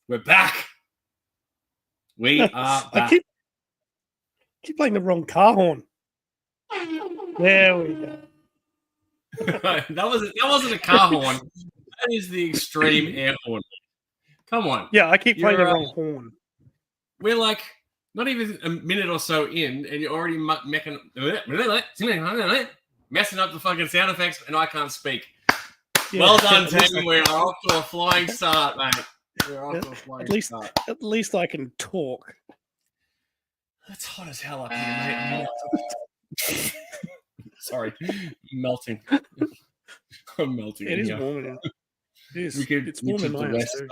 We're back. We are back. I keep playing the wrong car horn. There we go. that wasn't a car horn. That is the extreme air horn. Come on. Yeah, I keep playing the wrong horn. We're like not even a minute or so in, and you're already messing up the fucking sound effects, and I can't speak. Yeah, well done, team. We're off to a flying start, mate. We're off to a flying start. At least I can talk. It's hot as hell up here, mate. Sorry, melting. I'm melting. It is warm in here. It's warm in my house too.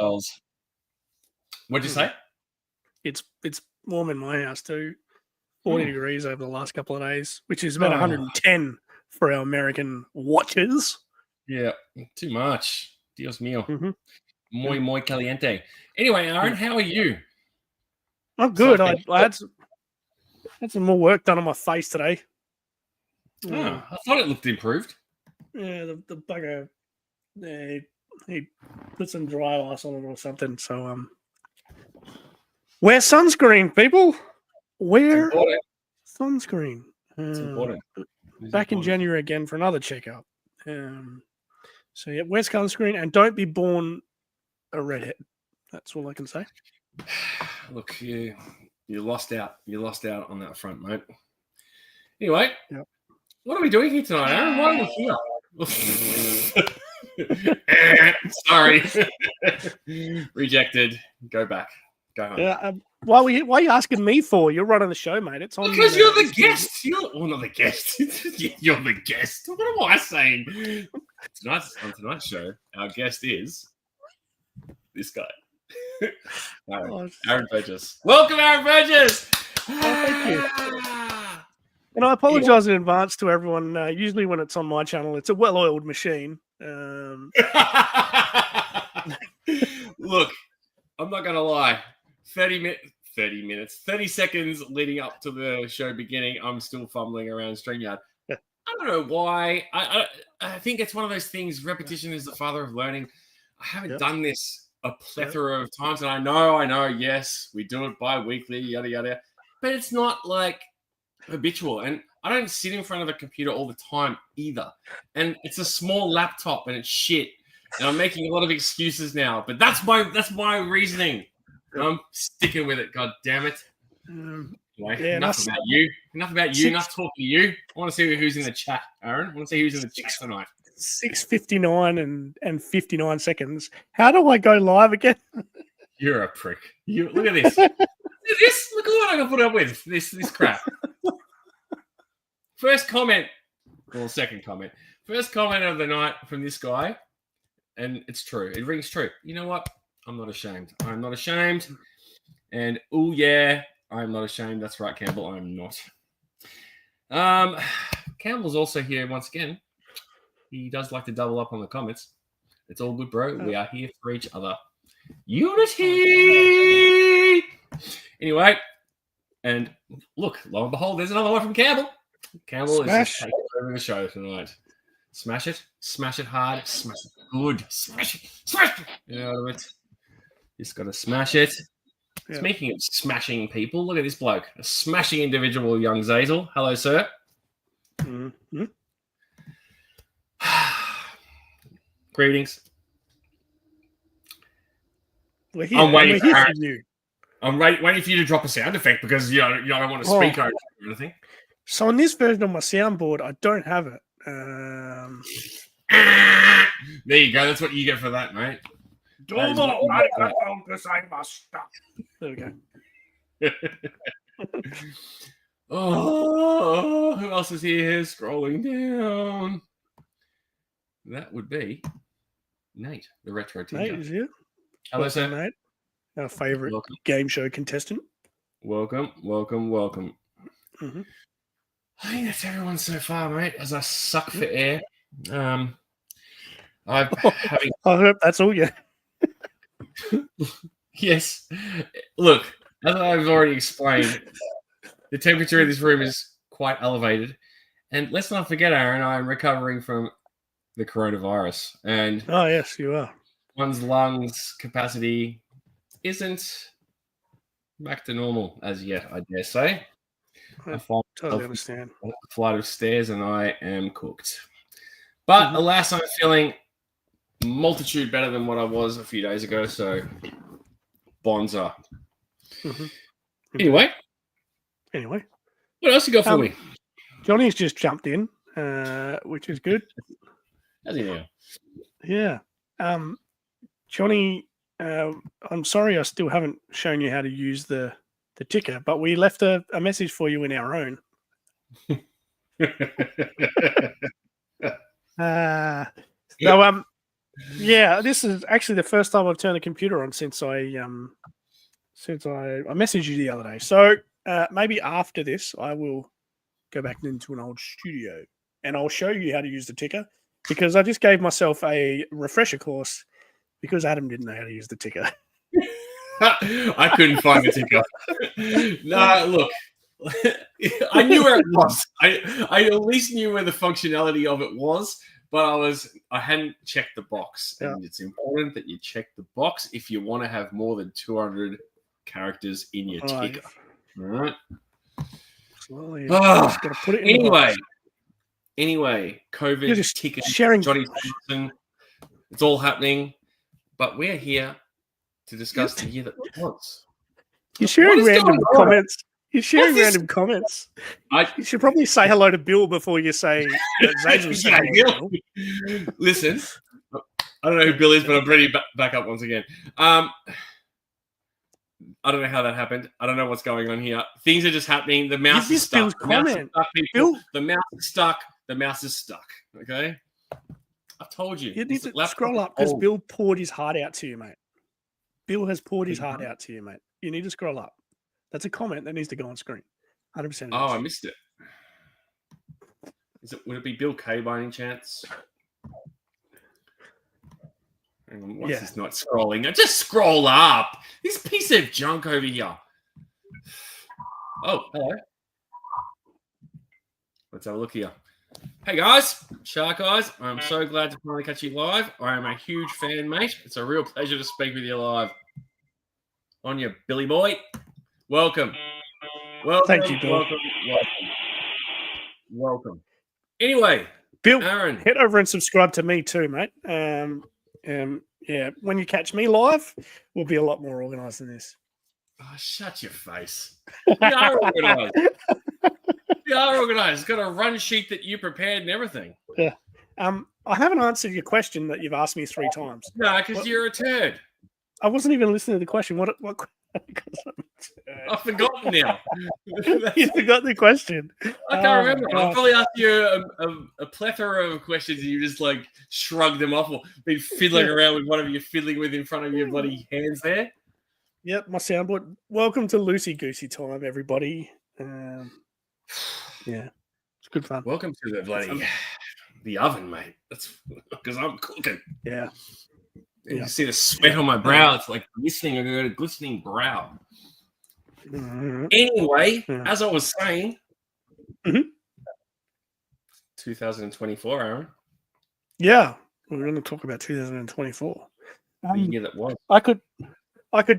What'd you say? It's warm in my house too. 40 degrees over the last couple of days, which is about 110 for our American watchers. Yeah, too much. Dios mío. Muy caliente. Anyway, Aaron, how are you? I'm good. I had some more work done on my face today. I thought it looked improved. Yeah, the bugger, he put some dry ice on it or something. So, wear sunscreen, people. Wear sunscreen. It's important. Back in January again for another checkup. So, yeah, wear sunscreen and don't be born a redhead. That's all I can say. Look, you lost out. You lost out on that front, mate. Anyway, what are we doing here tonight, Aaron? Why are we here? Sorry. Rejected. Go back. Go home. Yeah. Why are you asking me for? You're running the show, mate. It's on because you're the guest. You're not the guest. You're the guest. What am I saying? On tonight's show, our guest is this guy. Aaron Burgess. Welcome, Aaron Burgess. Thank you. And I apologize in advance to everyone. Usually when it's on my channel, it's a well-oiled machine. Look, I'm not going to lie. 30 seconds leading up to the show beginning, I'm still fumbling around StreamYard. I don't know why. I think it's one of those things, repetition is the father of learning. I haven't done this a plethora of times, and I know, yes, we do it bi-weekly, yada, yada. But it's not like habitual, and I don't sit in front of a computer all the time either. And it's a small laptop, and it's shit. And I'm making a lot of excuses now, but that's my reasoning. I'm sticking with it. God damn it! Anyway, enough about you. Enough talking to you. I want to see who's in the chat, Aaron. I want to see who's in the chat tonight. 6:59 and 59 seconds. How do I go live again? You're a prick. Look at this. Look at this. Look at what I got put up with. This crap. First comment. Well, second comment. First comment of the night from this guy, and it's true. It rings true. You know what? I'm not ashamed. I'm not ashamed. And oh yeah, I'm not ashamed. That's right, Campbell. I'm not. Campbell's also here once again. He does like to double up on the comments. It's all good, bro. We are here for each other. Unity. Anyway, and look, lo and behold, there's another one from Campbell. Campbell is just taking over the show tonight. Smash it hard, smash it good, smash it. You know what I mean? Just got to smash it. Yeah. Speaking of smashing people, look at this bloke. A smashing individual, young Zazel. Hello, sir. Mm-hmm. Greetings. We're here. I'm waiting for you. I'm waiting for you to drop a sound effect because you don't want to speak over or anything. So on this version of my soundboard, I don't have it. There you go. That's what you get for that, mate. There we go. Oh, who else is here? Scrolling down. That would be Nate, the retro teacher. Nate is here. Hello, sir. Nate, our favorite game show contestant. Welcome. Mm-hmm. I think that's everyone so far, mate. As I suck for air, I hope that's all you. Yes. Look, as I've already explained, the temperature in this room is quite elevated. And let's not forget, Aaron, I'm recovering from the coronavirus. And oh, yes, you are. One's lungs capacity isn't back to normal as yet, I dare say. I find Totally myself understand. on a flight of stairs and I am cooked. But alas, I'm feeling multitude better than what I was a few days ago. So, bonza. Anyway, what else you got for me? Johnny's just jumped in, which is good. How's he now? Yeah. Johnny, I'm sorry I still haven't shown you how to use the ticker, but we left a message for you in our own. Yeah, this is actually the first time I've turned the computer on since I messaged you the other day. So maybe after this, I will go back into an old studio and I'll show you how to use the ticker, because I just gave myself a refresher course because Adam didn't know how to use the ticker. I couldn't find the ticker. Nah, look, I knew where it was. I at least knew where the functionality of it was, but I hadn't checked the box. And it's important that you check the box if you want to have more than 200 characters in your ticker. All right. Slowly, Ah, gotta put it in the box. Anyway, COVID ticker, sharing Johnny Thompson, it's all happening, but we're here to discuss the year that was. You're sharing random comments. You're sharing random comments. You should probably say hello to Bill before you say Bill. Listen, I don't know who Bill is, but I'm ready to back up once again. I don't know how that happened. I don't know what's going on here. Things are just happening. The mouse is stuck. The mouse is stuck, people. The mouse is stuck. The mouse is stuck. Okay? I've told you. You need to scroll up because Bill poured his heart out to you, mate. Bill has poured his heart out to you, mate. You need to scroll up. That's a comment that needs to go on screen. 100%. Oh, I missed it. Would it be Bill K by any chance? Hang on, what's this not scrolling? Just scroll up. This piece of junk over here. Oh, hello. Let's have a look here. Hey guys, Shark Eyes. I'm so glad to finally catch you live. I am a huge fan, mate. It's a real pleasure to speak with you live. On you, Billy boy. Welcome. Thank you, Bill. Welcome. Anyway, Bill, Aaron, head over and subscribe to me too, mate. Yeah, when you catch me live, we'll be a lot more organised than this. Oh, shut your face. We are organised. We are organised. Got a run sheet that you prepared and everything. Yeah. I haven't answered your question that you've asked me 3 times. No, because you're a turd. I wasn't even listening to the question. What I've forgotten now. You forgot the question. I can't remember. I've probably asked you a plethora of questions and you just like shrugged them off or been fiddling around with whatever you're fiddling with in front of your bloody hands there. Yep, my soundboard. Welcome to Loosey Goosey time, everybody. Yeah, it's good fun. Welcome to the oven, mate. That's because I'm cooking. Yeah. You see the sweat on my brow. It's like glistening. I got a glistening brow. Anyway, as I was saying, 2024, Aaron. Yeah, we're going to talk about 2024. The year that was. I could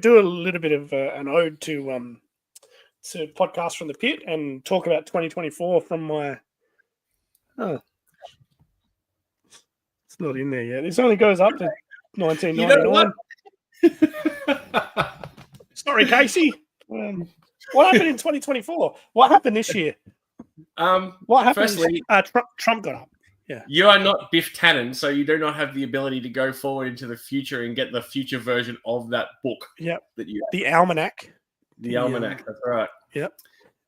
do a little bit of an ode to Podcast from the Pit and talk about 2024 from my. Oh, it's not in there yet. This only goes up to 1999. You know Sorry, Casey. What happened in 2024? What happened this year? What happened? Firstly, Trump got up. Yeah. You are not Biff Tannen, so you do not have the ability to go forward into the future and get the future version of that book. Yep. That you the almanac. The almanac. That's right. Yep.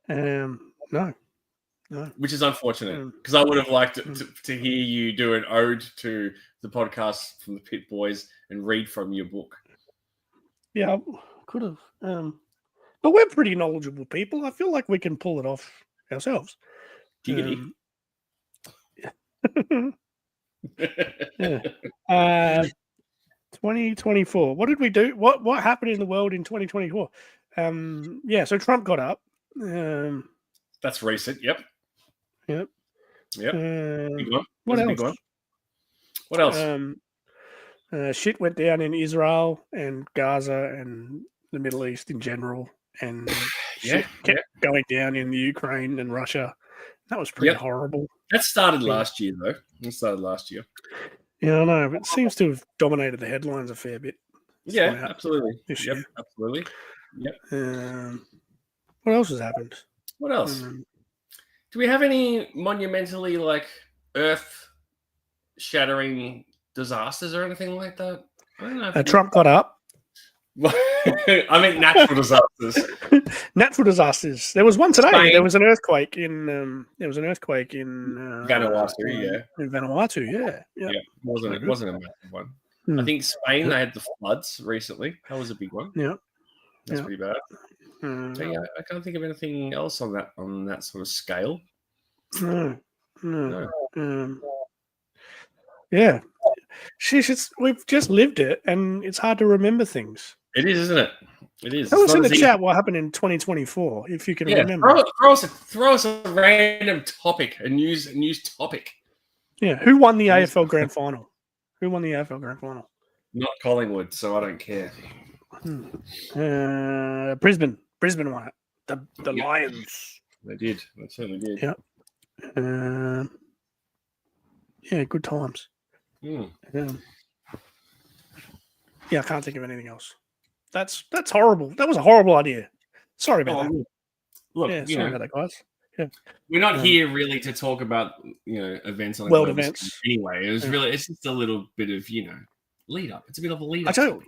No. Which is unfortunate because I would have liked to hear you do an ode to the podcast from the Pit Boys and read from your book. Yeah, I could have. But we're pretty knowledgeable people. I feel like we can pull it off ourselves. Giggity. Yeah. 2024. What did we do? What happened in the world in 2024? So Trump got up. That's recent. Yep. Big one. What else? Big one. What else? Shit went down in Israel and Gaza and the Middle East in general, and shit kept going down in the Ukraine and Russia. That was pretty horrible. That started last year, though. It started last year. Yeah, I know, but it seems to have dominated the headlines a fair bit. Yeah, absolutely. This year. Absolutely. Yep. What else has happened? What else? Do we have any monumentally earth-shattering disasters or anything like that? I don't know. Trump got up. I mean, natural disasters. Natural disasters. There was one today. Spain. There was an earthquake in. Vanuatu. In Vanuatu, yeah. It wasn't a massive one. I think Spain. They had the floods recently. That was a big one. Yeah, that's pretty bad. So, I can't think of anything else on that sort of scale. No. Yeah. We've just lived it, and it's hard to remember things. It is, isn't it? It is. Tell us in the chat what happened in 2024, if you can remember. Throw us a random topic, a news topic. Yeah. Who won the AFL Grand Final? Not Collingwood, so I don't care. Brisbane won it. The Lions. They did. They certainly did. Yeah. Good times. I can't think of anything else. That's horrible. That was a horrible idea. Sorry about that. Look, sorry about that, guys. Yeah. We're not here really to talk about events on world events anyway. It's just a little bit of lead up. It's a bit of a lead up. I tell you,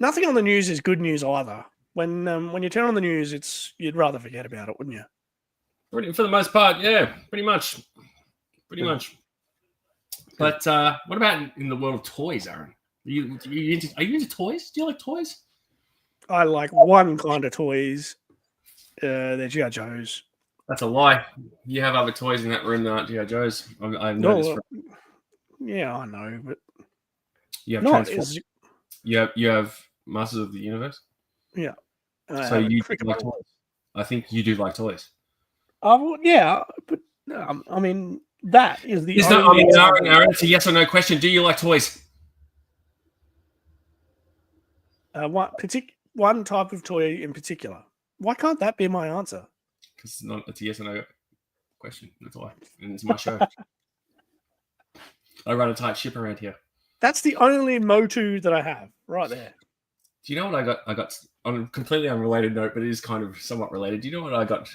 nothing on the news is good news either. When you turn on the news, you'd rather forget about it, wouldn't you? For the most part, yeah, pretty much. But what about in the world of toys, Aaron? Are you into toys? Do you like toys? I like one kind of toys. They're G.I. Joes. That's a lie. You have other toys in that room that aren't G.I. Joes. I've noticed. Yeah, I know, but you have Transformers. You have Masters of the Universe. Yeah. So you like toys. I think you do like toys. Yeah, but I mean that is the. Aaron, it's a yes or no question. Do you like toys? One type of toy in particular. Why can't that be my answer? Because it's a yes or no question. That's why. And it's my show. I run a tight ship around here. That's the only motu that I have right there. Do you know what I got on a completely unrelated note, but it is kind of somewhat related. Do you know what I got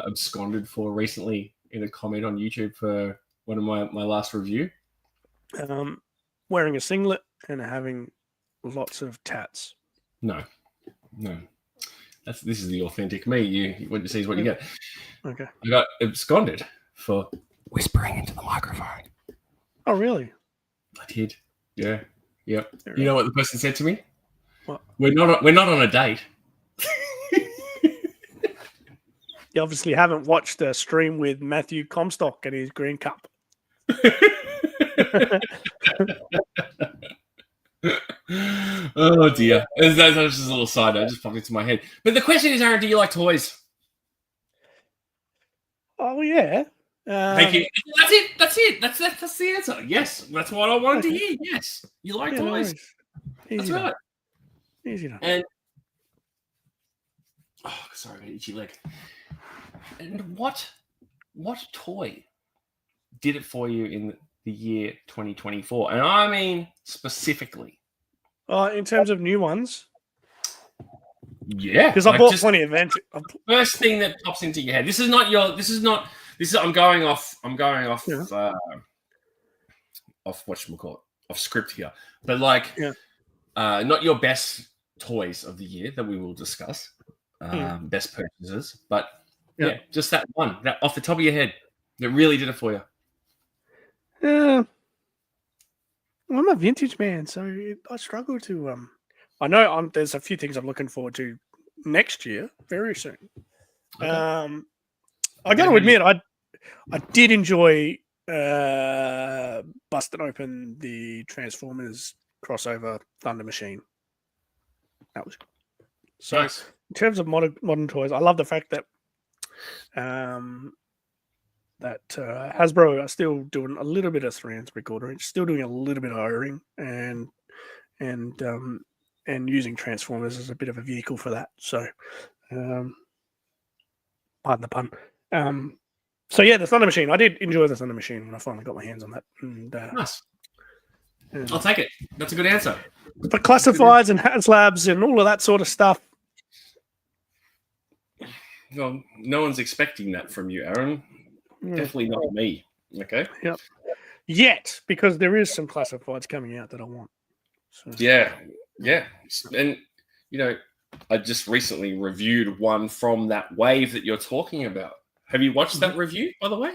absconded for recently in a comment on YouTube for one of my last review? Wearing a singlet and having lots of tats. No. This is the authentic me. What you see is what you get. Okay. I got absconded for whispering into the microphone. Oh, really? I did. Yeah. You know what the person said to me? What? We're not on a date. You obviously haven't watched a stream with Matthew Comstock and his green cup. Oh dear. That's just a little side note. Just popped into my head. But the question is, Aaron, do you like toys? Oh yeah. Thank you. That's it. That's the answer. Yes, that's what I wanted to hear. Yes, you like toys. That's right. Easy enough. And sorry, itchy leg. And what toy did it for you in the year 2024? And I mean specifically. In terms of new ones. Yeah, because I bought plenty of events. First thing that pops into your head. This is not. I'm going off. Off whatchamacallit, off script here. But not your best toys of the year that we will discuss. Best purchases, but just that one that off the top of your head that really did it for you. Yeah. I'm a vintage man, so I struggle to. I know there's a few things I'm looking forward to next year, very soon. Okay. I got to admit, I did enjoy busting open the Transformers crossover Thunder Machine. That was so. Nice. In terms of modern toys, I love the fact that Hasbro are still doing a little bit of 3 and 3/4 inch, still doing a little bit of O-ring, and and using Transformers as a bit of a vehicle for that. So, pardon the pun. So yeah, the Thunder Machine. I did enjoy the Thunder Machine when I finally got my hands on that. And, Nice. I'll take it. That's a good answer. But classifieds and HasLabs and all of that sort of stuff. Well, no one's expecting that from you, Aaron. Definitely not me. Okay. Yep. Yet, because there is some classifieds coming out that I want. So. Yeah. And I just recently reviewed one from that wave that you're talking about. Have you watched that review, by the way?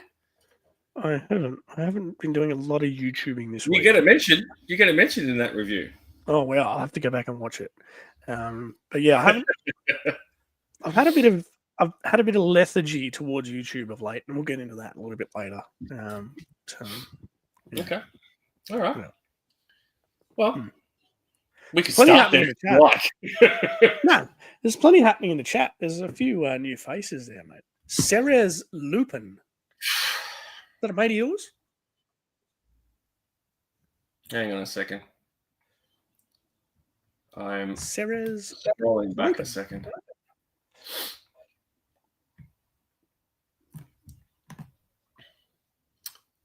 I haven't. I haven't been doing a lot of YouTubing this week. You get it mentioned. You get it mentioned in that review. Oh well, I'll have to go back and watch it. But yeah, I haven't. I've had a bit of lethargy towards YouTube of late, and we'll get into that a little bit later. Yeah. Okay. All right. Yeah. Well, we can plenty start happening there. No, there's plenty happening in the chat. There's a few new faces there, mate. Ceres Lupin. Is that a mate of yours? Hang on a second. I'm Ceres scrolling back Lupin. a second.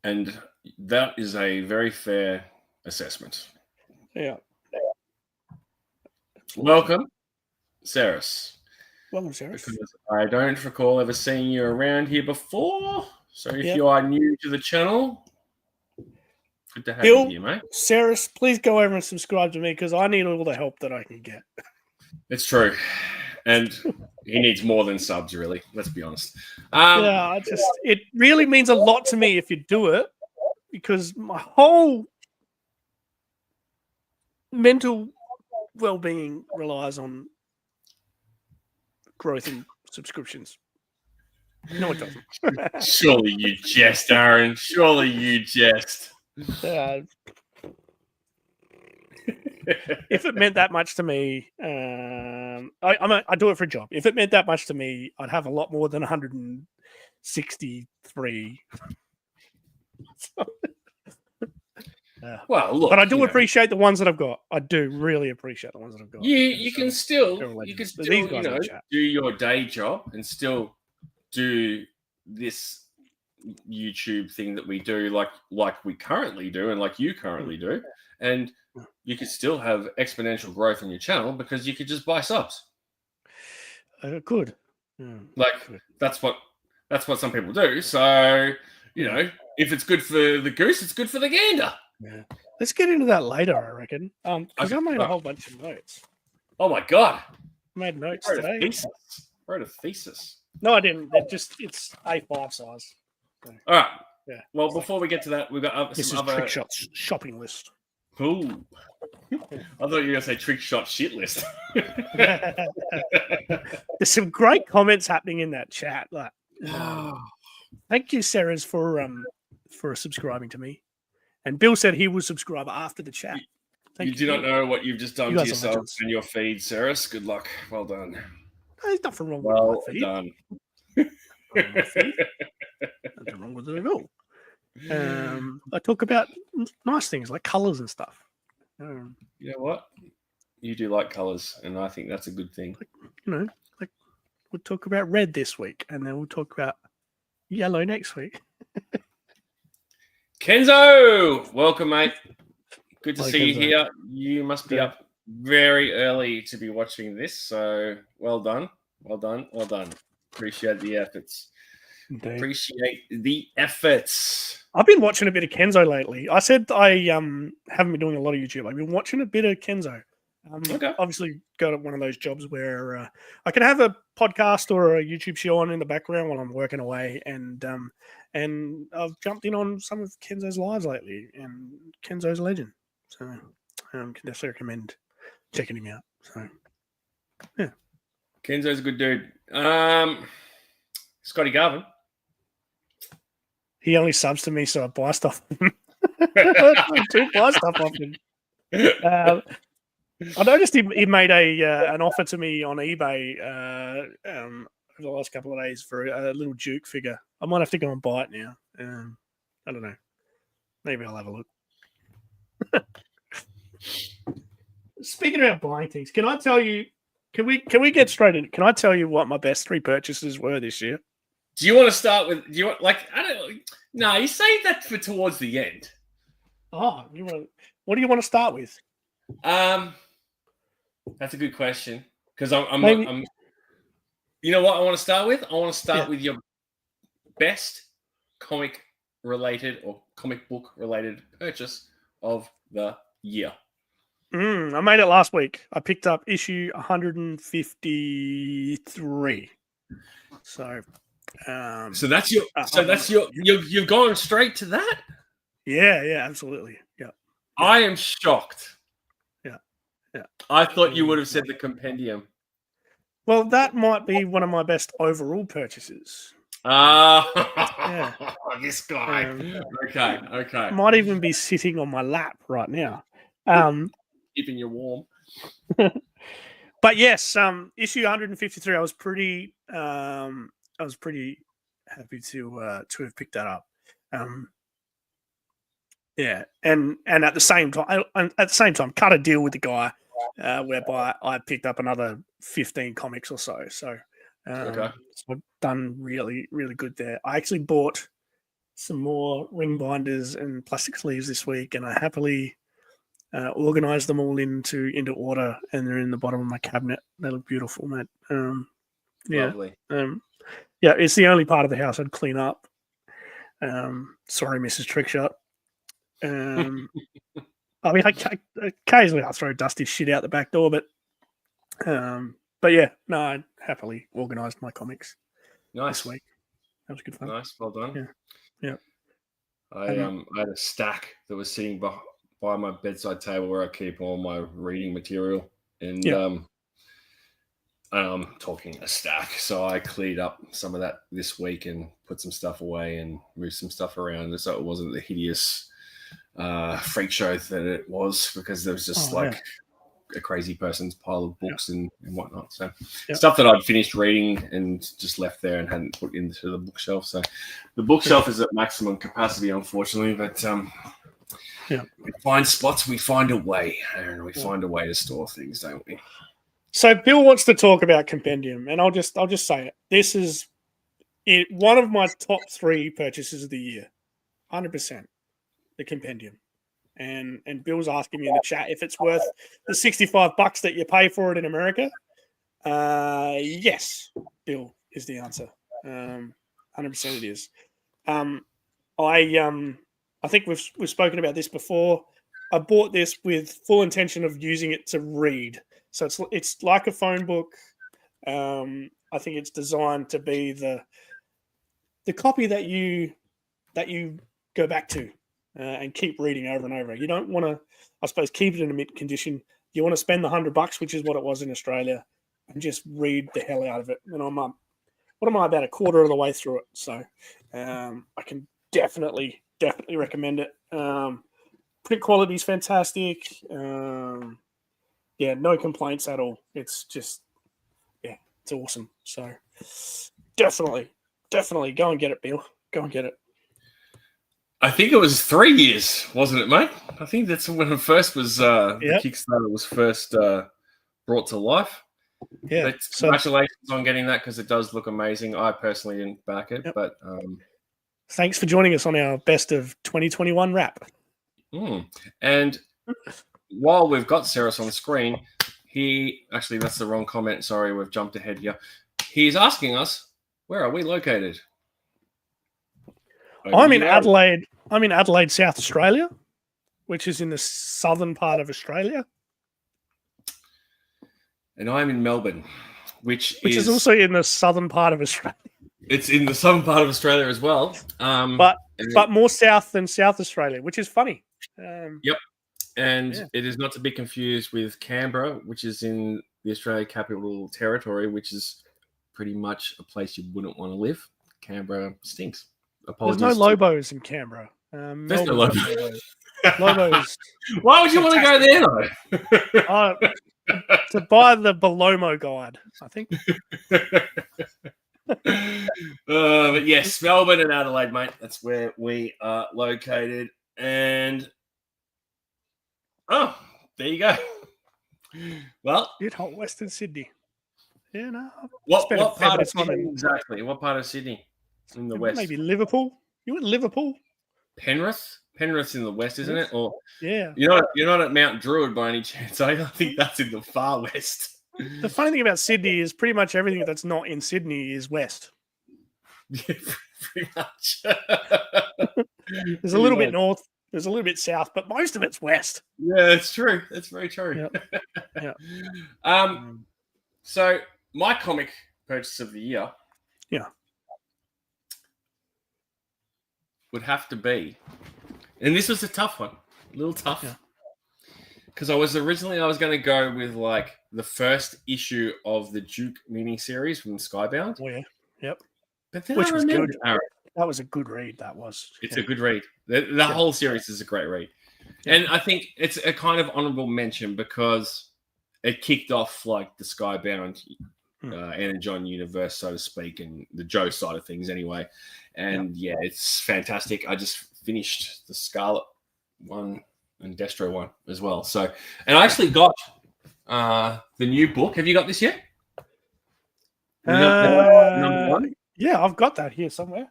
And that is a very fair assessment. Yeah. Welcome, Ceres. Welcome, Ceres. Because I don't recall ever seeing you around here before. So if Yep. you are new to the channel, good to have Bill, you here, mate. Ceres, please go over and subscribe to me because I need all the help that I can get. It's true. And he needs more than subs, really. Let's be honest. It really means a lot to me if you do it because my whole mental well-being relies on growth in subscriptions. No, it doesn't. Surely you jest, Aaron. Surely you jest. If it meant that much to me, I do it for a job. If it meant that much to me, I'd have a lot more than 163. Well, look, but I do appreciate the ones that I've got. I do really appreciate the ones that I've got. You can still do your day job and still do this YouTube thing that we do, like we currently do, and like you currently do, and you could still have exponential growth on your channel because you could just buy subs. Good. That's what some people do. So if it's good for the goose, it's good for the gander. Yeah. Let's get into that later, I reckon. Because I made a whole bunch of notes. Oh my god! I made notes today. Wrote a thesis. No, I didn't. It's A5 size. All right. Yeah. Well, before we get to that, we've got this some is other Trickshot's shopping list. Ooh. I thought you were going to say Trickshot shit list. There's some great comments happening in that chat. Like, thank you, Ceres, for subscribing to me. And Bill said he will subscribe after the chat. You do not know what you've just done to yourself and your feed, Ceres. Good luck. Well done. There's nothing wrong with my feed. Done. Nothing wrong with it at all. I talk about nice things like colours and stuff. You know what? You do like colours, and I think that's a good thing. We'll talk about red this week, and then we'll talk about yellow next week. Kenzo, welcome, mate. Good to see you Kenzo. here. You must be up very early to be watching this, so well done. Appreciate the efforts. Indeed. Appreciate the efforts. I've been watching a bit of Kenzo lately. I said I haven't been doing a lot of YouTube. I've been watching a bit of Kenzo. Obviously got one of those jobs where I can have a podcast or a YouTube show on in the background while I'm working away, and I've jumped in on some of Kenzo's lives lately, and Kenzo's a legend. So can definitely recommend checking him out. So yeah, Kenzo's a good dude. Scotty Garvin. He only subs to me, so I buy stuff. I do buy stuff often. I noticed he made an offer to me on eBay over the last couple of days for a little Duke figure. I might have to go and buy it now. I don't know. Maybe I'll have a look. Speaking about buying things, can I tell you? Can we get straight in? Can I tell you what my best 3 purchases were this year? Do you want to start with? Do you want I don't. No, you save that for towards the end. Oh, what do you want to start with? That's a good question because I'm. Maybe- You know what I want to start with? I want to start Yeah. with your best comic related or comic book related purchase of the year. I made it last week. I picked up issue 153. So that's your. You've gone straight to that. Yeah, absolutely. Yeah. I am shocked. Yeah. I thought you would have said the compendium. Well, that might be one of my best overall purchases. Yeah. This guy. Okay. Might even be sitting on my lap right now. Keeping you warm. But yes, issue 153. I was pretty happy to have picked that up. Yeah, and at the same time, cut a deal with the guy whereby I picked up another 15 comics or so. So, so I've done really, really good there. I actually bought some more ring binders and plastic sleeves this week, and I happily organized them all into order, and they're in the bottom of my cabinet. They look beautiful, mate. Lovely. Yeah, it's the only part of the house I'd clean up. Sorry, Mrs. Trickshot. I mean, occasionally I throw dusty shit out the back door, but yeah, no, I happily organised my comics this week. That was good fun. Nice, well done. Yeah. I had a stack that was sitting by my bedside table where I keep all my reading material, and I'm talking a stack. So I cleared up some of that this week and put some stuff away and moved some stuff around, so it wasn't the hideous freak show that it was, because there was just a crazy person's pile of books and whatnot. So stuff that I'd finished reading and just left there and hadn't put into the bookshelf. So the bookshelf is at maximum capacity, unfortunately, but we find spots, we find a way, and we find a way to store things, don't we? So Bill wants to talk about Compendium, and I'll just say it. This is one of my top 3 purchases of the year, 100%. The Compendium, and Bill's asking me in the chat if it's worth the $65 that you pay for it in America. Yes, Bill is the answer. 100% it is. I think we've spoken about this before. I bought this with full intention of using it to read. So it's like a phone book. I think it's designed to be the copy that you go back to and keep reading over and over. You don't want to, I suppose, keep it in a mint condition. You want to spend the $100, which is what it was in Australia, and just read the hell out of it. And about a quarter of the way through it. So I can definitely recommend it. Print quality is fantastic. No complaints at all. It's just, it's awesome. So definitely go and get it, Bill. Go and get it. I think it was 3 years, wasn't it, mate? I think that's when it first was, the Kickstarter was first brought to life. Yeah. But congratulations on getting that, because it does look amazing. I personally didn't back it, but... Thanks for joining us on our best of 2021 wrap. And while we've got Ceres on the screen, actually, that's the wrong comment. Sorry, we've jumped ahead here. He's asking us, where are we located? I'm in Adelaide. I'm in Adelaide, South Australia, which is in the southern part of Australia. And I'm in Melbourne, which is also in the southern part of Australia. It's in the southern part of Australia as well. But more south than South Australia, which is funny. Yep. And it is not to be confused with Canberra, which is in the Australia Capital Territory, which is pretty much a place you wouldn't want to live. Canberra stinks. Apologies. There's no Lobos in Canberra. There's no Lobos. Lobos. Why would you want to go there, though? To buy the Belomo guide, I think. But yes, Melbourne and Adelaide, mate. That's where we are located. And there you go. Well, You'd hot Western Sydney. Yeah, no. what part of Sydney exactly? What part of Sydney in the west? Maybe Liverpool. You went Liverpool? Penrith? Penrith's in the west, isn't it? Or yeah. You're not at Mount Druitt by any chance. I think that's in the far west. The funny thing about Sydney is pretty much everything that's not in Sydney is west. Yeah, pretty much. There's a little bit north, there's a little bit south, but most of it's west. Yeah, that's true. That's very true. Yep. Yep. So my comic purchase of the year, would have to be, and this was a tough one, a little tough, because I was going to go with like the first issue of the Duke miniseries from Skybound. Oh yeah, yep. But then Which was good. That was a good read. That was. It's a good read. The whole series is a great read. Yeah. And I think it's a kind of honorable mention because it kicked off like the Skybound Anna John universe, so to speak, and the Joe side of things anyway. And it's fantastic. I just finished the Scarlet one and Destro one as well. So, and I actually got the new book. Have you got this yet? Number one? Yeah, I've got that here somewhere.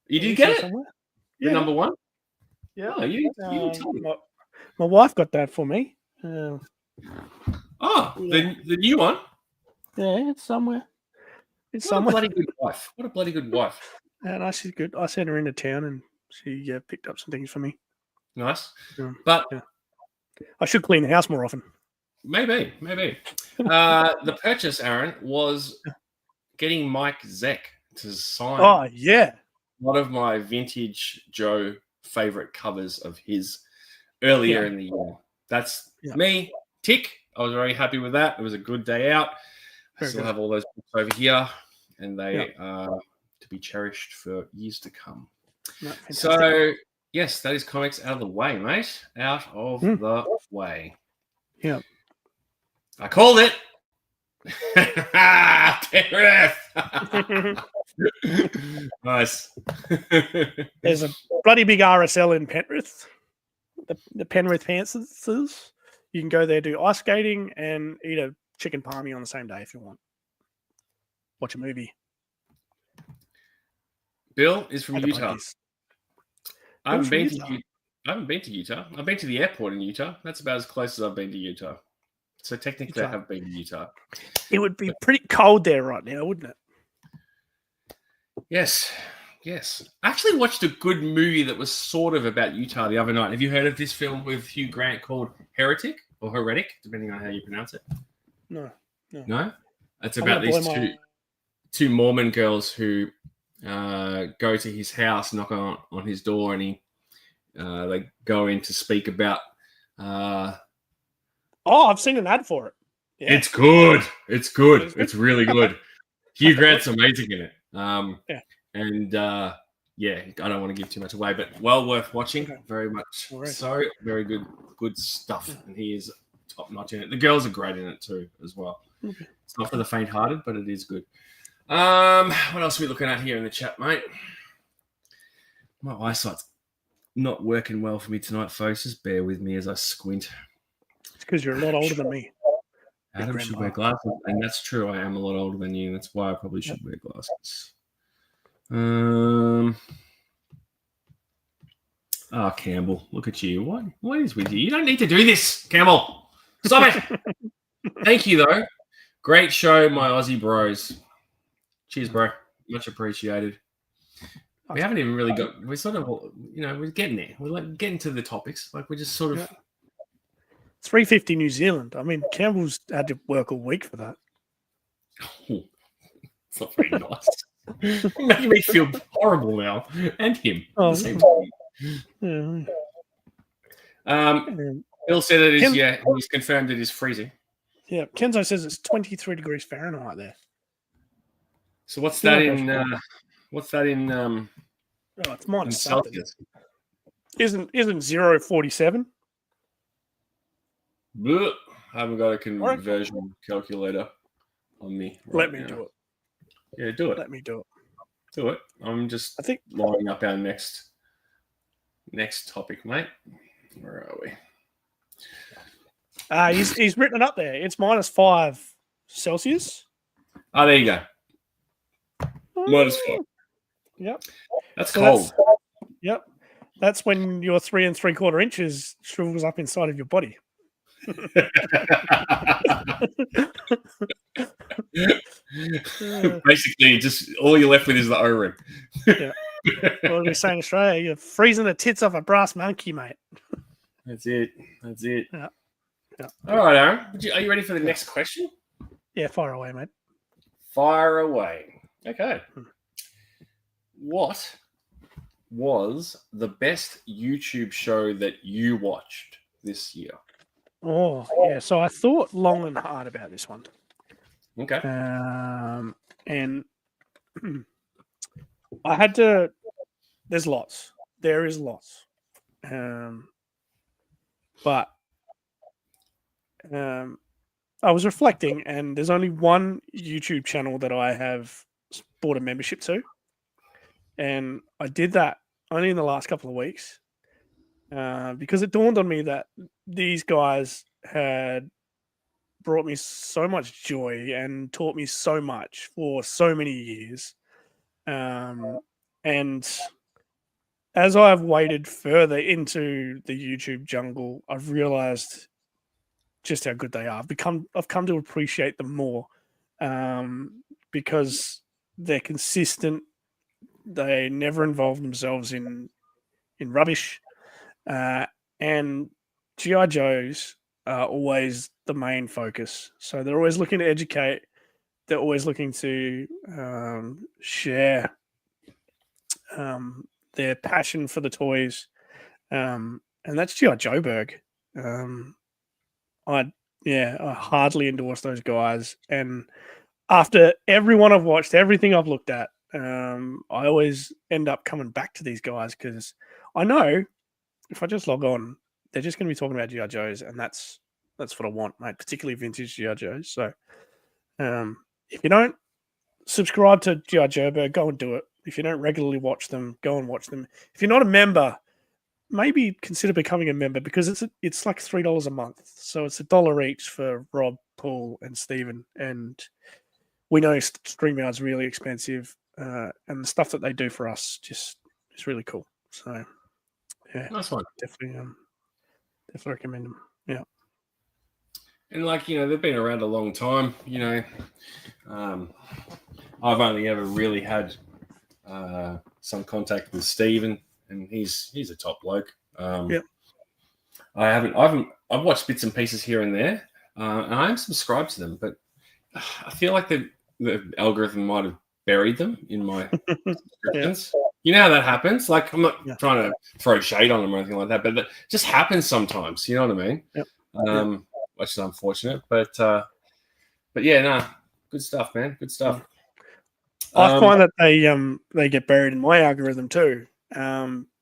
You did get it? Somewhere? The number one? Yeah. Oh, you tell me. My wife got that for me. The new one? Yeah, it's somewhere. What a bloody good wife. What a bloody good wife. And she's good. I sent her into town and she picked up some things for me. Nice. But I should clean the house more often. Maybe. The purchase, Aaron, was getting Mike Zeck to sign. Oh, yeah. One of my vintage Joe favorite covers of his earlier in the year. That's me. Tick. I was very happy with that. It was a good day out. I still have all those books over here, and they are to be cherished for years to come. So, yes, that is comics out of the way, mate. Out of the way. Yeah. I called it. Penrith. Nice. There's a bloody big RSL in Penrith. The Penrith Panthers. You can go there, do ice skating, and eat a chicken palmy on the same day if you want. Watch a movie. Bill is from Utah. I haven't been to Utah. I've been to the airport in Utah. That's about as close as I've been to Utah. So technically, I have been to Utah. It would be pretty cold there right now, wouldn't it? Yes. I actually watched a good movie that was sort of about Utah the other night. Have you heard of this film with Hugh Grant called Heretic or Heretic, depending on how you pronounce it? No. It's about these two Mormon girls who go to his house, knock on his door, and they go in to speak about. I've seen an ad for it. Yeah. It's good. It's really good. Hugh Grant's amazing in it. And I don't want to give too much away, but well worth watching. Okay. Very much so. Very good stuff. And he is top notch in it. The girls are great in it too, as well. Okay. It's not for the faint-hearted, but it is good. What else are we looking at here in the chat, mate? My eyesight's not working well for me tonight, folks. Just bear with me as I squint. It's because you're a lot older than me. Adam should wear glasses, and that's true. I am a lot older than you. That's why I probably should wear glasses. Campbell, look at you. What is with you? You don't need to do this, Campbell. Stop it. Thank you, though. Great show, my Aussie bros. Cheers, bro. Much appreciated. We haven't even really got. We're sort of, we're getting there. We're like getting to the topics. Like we're just sort of. 350 New Zealand. I mean, Campbell's had to work all week for that. Oh, it's not very nice. You're making me feel horrible now, and him. At the same time. Bill said it is. He's confirmed it is freezing. Yeah, Kenzo says it's 23 degrees Fahrenheit there. So what's that in? It's minus Celsius. Isn't 0.47? I haven't got a conversion calculator on me. Let me do it. Yeah, do it. Let me do it. Do it. I'm just lining up our next topic, mate. Where are we? He's written it up there. It's -5 Celsius. Oh, there you go. -5. Yep. That's So cold. Yep. That's when your 3 3/4 inches shrivels up inside of your body. Basically, just all you're left with is the O-ring. Yeah. What do we say in Australia? You're freezing the tits off a brass monkey, mate. That's it. That's it. Yeah. All right, Aaron. Are you ready for the next question? Yeah, fire away, mate. Fire away. Okay. What was the best YouTube show that you watched this year? Oh, yeah. So I thought long and hard about this one. Okay. And I had to. There's lots. There is lots. But I was reflecting, and there's only one YouTube channel that I have bought a membership to, and I did that only in the last couple of weeks because it dawned on me that these guys had brought me so much joy and taught me so much for so many years. And as I've waded further into the YouTube jungle, I've realized just how good they are. I've come to appreciate them more because they're consistent. They never involve themselves in rubbish, and GI Joes are always the main focus. So they're always looking to educate. They're always looking to share their passion for the toys, and that's GI Joeberg. I hardly endorse those guys. And after everyone I've watched, everything I've looked at, I always end up coming back to these guys because I know if I just log on, they're just going to be talking about GI Joes, and that's what I want, mate. Particularly vintage GI Joes. So, if you don't subscribe to GI Joeberg, go and do it. If you don't regularly watch them, go and watch them. If you're not a member, maybe consider becoming a member because it's like $3 a month. So it's $1 each for Rob, Paul, and Stephen. And we know StreamYard's really expensive, and the stuff that they do for us just is really cool. So yeah, Nice one. Definitely recommend them. Yeah. And they've been around a long time. I've only ever really had some contact with Stephen, and he's a top bloke. Yeah. I've watched bits and pieces here and there, and I am subscribed to them, but I feel like the algorithm might have buried them in my subscriptions. Yeah. You know how that happens? Like, I'm not trying to throw shade on them or anything like that, but it just happens sometimes. You know what I mean? Yep. Which is unfortunate, but yeah, good stuff, man. Good stuff. I find that they get buried in my algorithm too,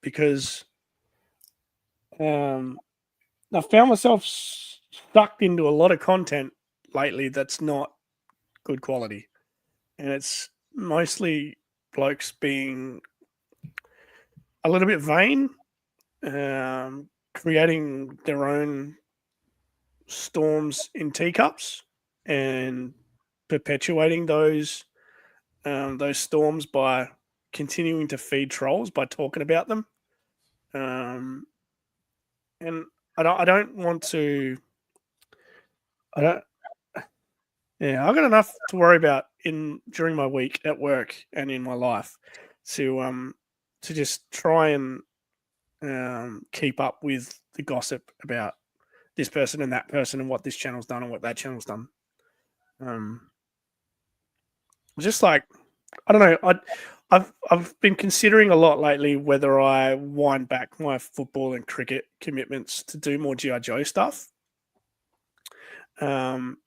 because I found myself stuck into a lot of content lately that's not good quality, and it's mostly blokes being a little bit vain, creating their own storms in teacups and perpetuating those storms by continuing to feed trolls by talking about them. And I don't want to. I've got enough to worry about during my week at work and in my life to just try and keep up with the gossip about this person and that person and what this channel's done and what that channel's done. Just like, I don't know. I've been considering a lot lately whether I wind back my football and cricket commitments to do more GI Joe stuff. And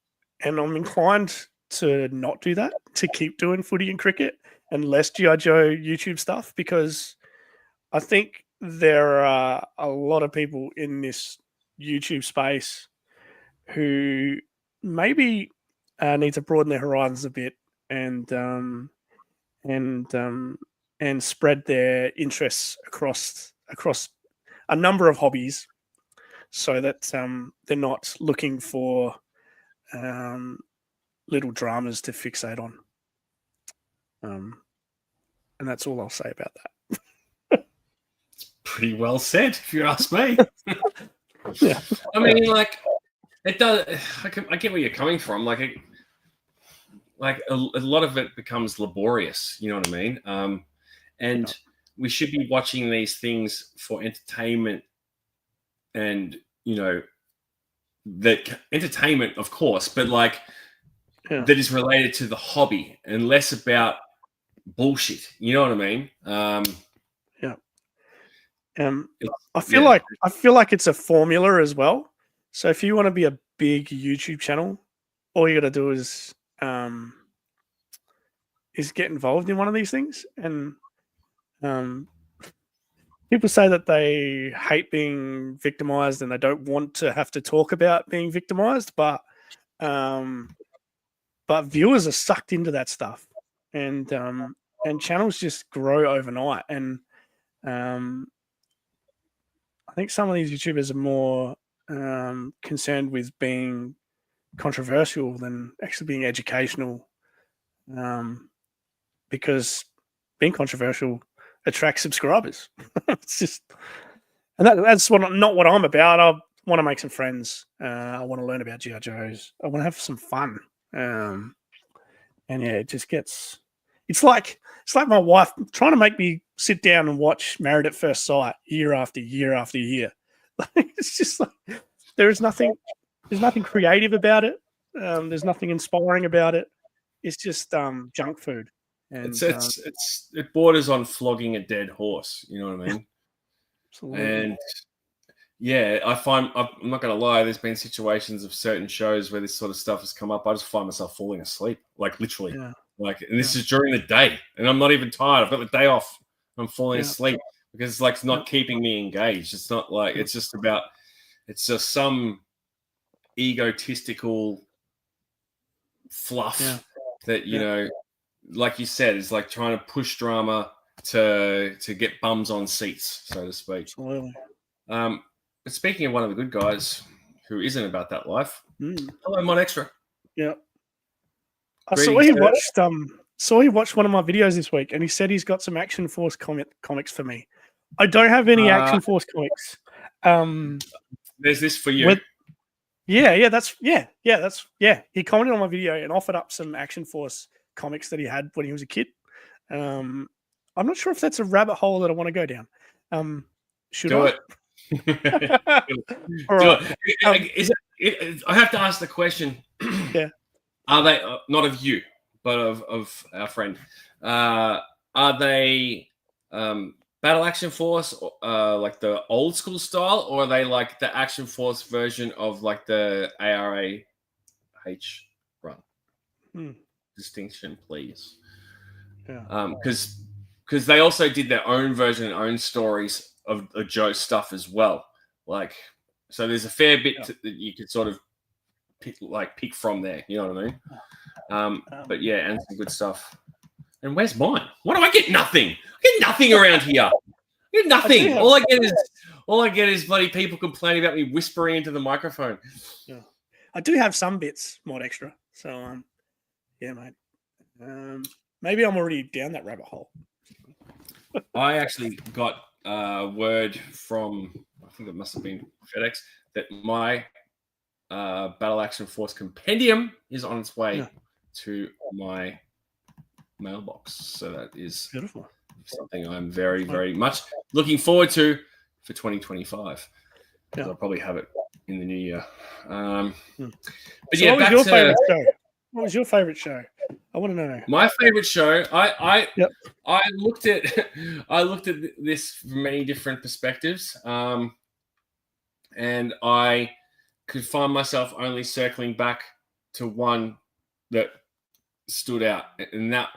I'm inclined to not do that, to keep doing footy and cricket and less GI Joe YouTube stuff, because I think there are a lot of people in this YouTube space who maybe need to broaden their horizons a bit and spread their interests across a number of hobbies. so that they're not looking for little dramas to fixate on. And that's all I'll say about that. Pretty well said, if you ask me. Yeah. I mean, like, it does. I get where you're coming from. Like a lot of it becomes laborious. You know what I mean? And we should be watching these things for entertainment, and that entertainment, of course, but like that is related to the hobby and less about bullshit. You know what I mean? I feel like it's a formula as well. So if you want to be a big YouTube channel, all you got to do is get involved in one of these things. And people say that they hate being victimized and they don't want to have to talk about being victimized, but viewers are sucked into that stuff, and channels just grow overnight. And I think some of these YouTubers are more concerned with being controversial than actually being educational, because being controversial attracts subscribers. It's just, and that's not what I'm about. I want to make some friends. I want to learn about G.I. Joes. I want to have some fun. And yeah, it just gets. It's like my wife trying to make me sit down and watch Married at First Sight year after year after year. It's just like there's nothing creative about it. There's nothing inspiring about it. It's just junk food. And it borders on flogging a dead horse. You know what I mean? Absolutely. And yeah, I'm not going to lie. There's been situations of certain shows where this sort of stuff has come up. I just find myself falling asleep, like literally. Yeah. Like, and this is during the day, and I'm not even tired. I've got the day off. I'm falling asleep because it's like it's not keeping me engaged. It's not like it's just some egotistical fluff that like you said, is like trying to push drama to get bums on seats, so to speak. Absolutely. But speaking of one of the good guys who isn't about that life, hello, Mod Extra. Yeah. I saw he watched one of my videos this week, and he said he's got some Action Force comics for me. I don't have any Action Force comics. There's this for you. He commented on my video and offered up some Action Force comics that he had when he was a kid. I'm not sure if that's a rabbit hole that I want to go down. Should do I? It. All right. I have to ask the question. Yeah. Are they not of you, but of our friend? Are they Battle Action Force, like the old school style, or are they like the Action Force version of like the ARAH run? Distinction, please. Yeah. Because they also did their own version and own stories of Joe stuff as well. Like, so there's a fair bit that you could sort of pick from there. You know what I mean? But yeah, and some good stuff. And where's mine? Why do I get nothing? I get nothing around here. I get nothing. All I get is bloody people complaining about me whispering into the microphone. Yeah. I do have some bits, Mod Extra. So yeah, mate. Maybe I'm already down that rabbit hole. I actually got word from, I think it must have been FedEx, that my Battle Action Force compendium is on its way to my mailbox. So that is beautiful. Something I'm very, very much looking forward to for 2025. I'll probably have it in the new year. But so yeah, what was your favorite show? What was your favorite show? I want to know. My favorite show. I looked at this from many different perspectives, and I could find myself only circling back to one that stood out, and that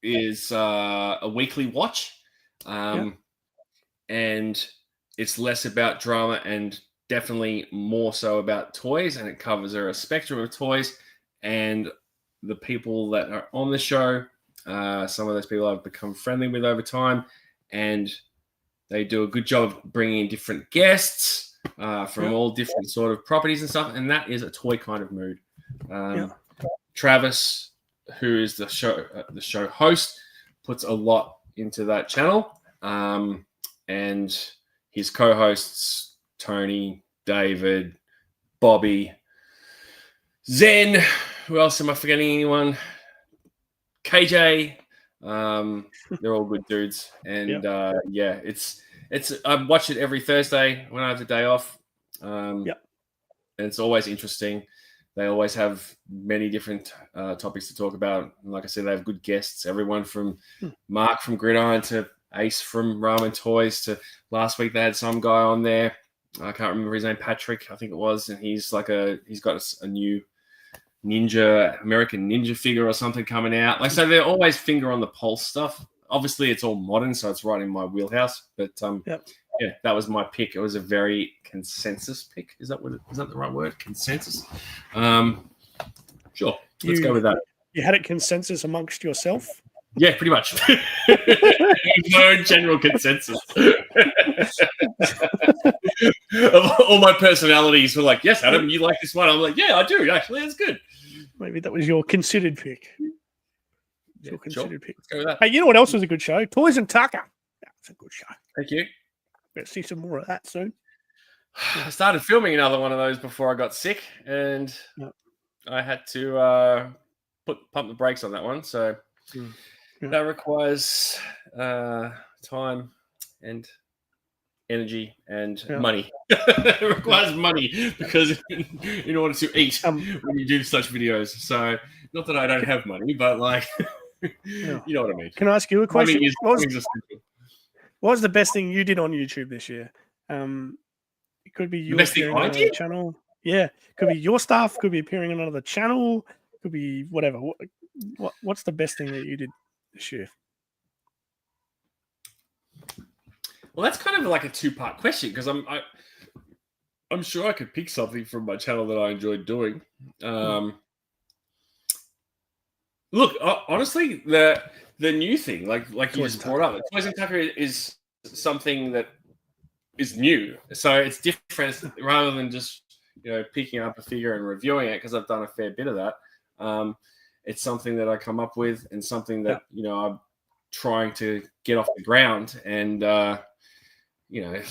is a weekly watch, and it's less about drama and definitely more so about toys, and it covers a spectrum of toys. And the people that are on the show, some of those people I've become friendly with over time, and they do a good job of bringing in different guests from all different sort of properties and stuff, and that is a toy kind of mood. Travis, who is the show host, puts a lot into that channel, and his co-hosts Tony, David, Bobby, Zen. Who else am I forgetting? Anyone? KJ. They're all good dudes, and it's I watch it every Thursday when I have the day off. And it's always interesting. They always have many different topics to talk about. And like I said, they have good guests. Everyone from Mark from Gridiron to Ace from Ramen Toys to last week they had some guy on there. I can't remember his name, Patrick, I think it was, and he's got a new American Ninja figure or something coming out. Like, so they're always finger on the pulse stuff. Obviously, it's all modern, so it's right in my wheelhouse. But yeah, that was my pick. It was a very consensus pick. Is that the right word? Consensus. Sure. Let's go with that. You had it consensus amongst yourself? Yeah, pretty much. No general consensus. All my personalities were like, yes, Adam, you like this one? I'm like, yeah, I do, actually. It's good. Maybe that was your considered pick. Yeah, your considered pick. Let's go with that. Hey, you know what else was a good show? Toys and Tucker. That's a good show. Thank you. Better see some more of that soon. I started filming another one of those before I got sick, and I had to pump the brakes on that one. So that requires time and energy and money. It requires money because in order to eat when you do such videos. So not that I don't have money, but like you know what I mean. Can I ask you a question? What was the best thing you did on YouTube this year? It could be you appearing on another channel. Yeah, could be your stuff. Could be appearing on another channel. Could be whatever. What's the best thing that you did this year? Well, that's kind of like a two-part question because I'm sure I could pick something from my channel that I enjoyed doing. Look, honestly, the new thing, like you just brought up, Toys and Tucker is something that is new, so it's different rather than just picking up a figure and reviewing it because I've done a fair bit of that. It's something that I come up with and something that I'm trying to get off the ground, and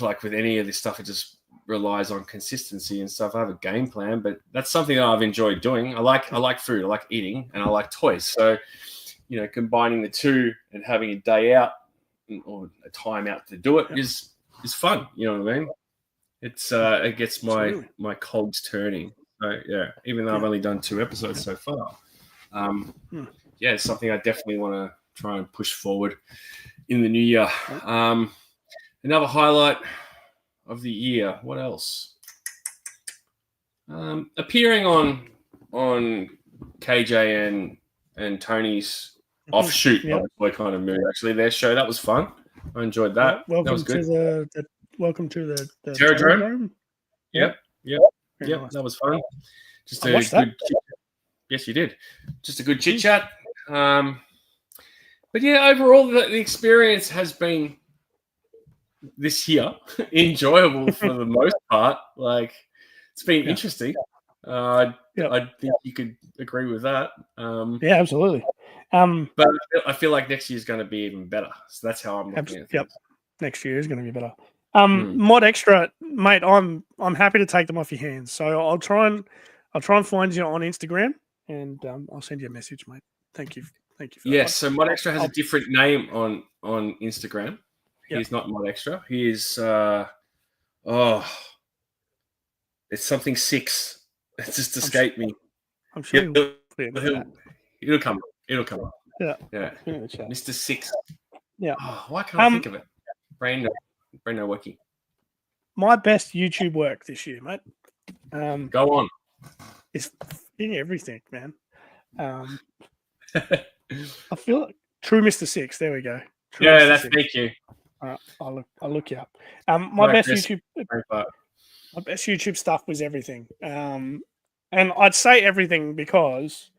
like with any of this stuff, it just relies on consistency and stuff. I have a game plan, but that's something that I've enjoyed doing. I like food, I like eating, and I like toys. So, combining the two and having a day out or a time out to do it is fun. You know what I mean? It's it gets my cogs turning. So yeah, even though I've only done 2 episodes so far, it's something I definitely want to try and push forward in the new year. Another highlight of the year. What else? Appearing on KJ and Tony's offshoot boy kind of mood. Actually, their show, that was fun. I enjoyed that. Welcome that was good. Welcome to the Terradrome. Yep. Nice. That was fun. Just a good. Yes, you did. Just a good chit chat. But yeah, overall, the experience has been this year enjoyable for the most part. Like, it's been interesting. I think you could agree with that. Yeah, absolutely. But I feel like next year is going to be even better. So that's how I'm looking at things. Next year is going to be better. Mod Extra, mate. I'm happy to take them off your hands. So I'll try and find you on Instagram, and I'll send you a message, mate. Thank you. Yes. So Mod Extra has a different name on Instagram. He's not Mod Extra. He is it's something 6. It just escaped me. I'm sure it'll come. It'll come up. Yeah. Mr. 6. Yeah. Why can't I think of it? Brando Wiki. My best YouTube work this year, mate. Go on. It's in everything, man. I feel like true Mr. 6. There we go. True yeah, Mr. that's 6. Thank you. All right, I'll look you up. My best YouTube stuff was everything. And I'd say everything because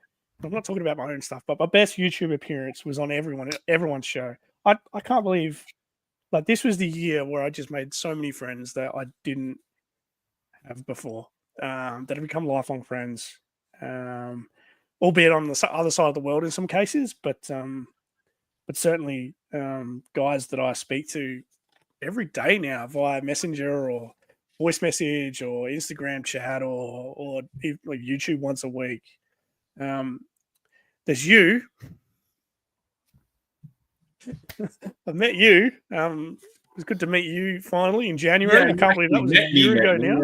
I'm not talking about my own stuff, but my best YouTube appearance was on everyone's show. I can't believe, like, this was the year where I just made so many friends that I didn't have before that have become lifelong friends, albeit on the other side of the world in some cases, but certainly guys that I speak to every day now via Messenger or voice message or Instagram chat or even like YouTube once a week. There's you. I've met you. It was good to meet you finally in January. I can't believe that was a year ago now.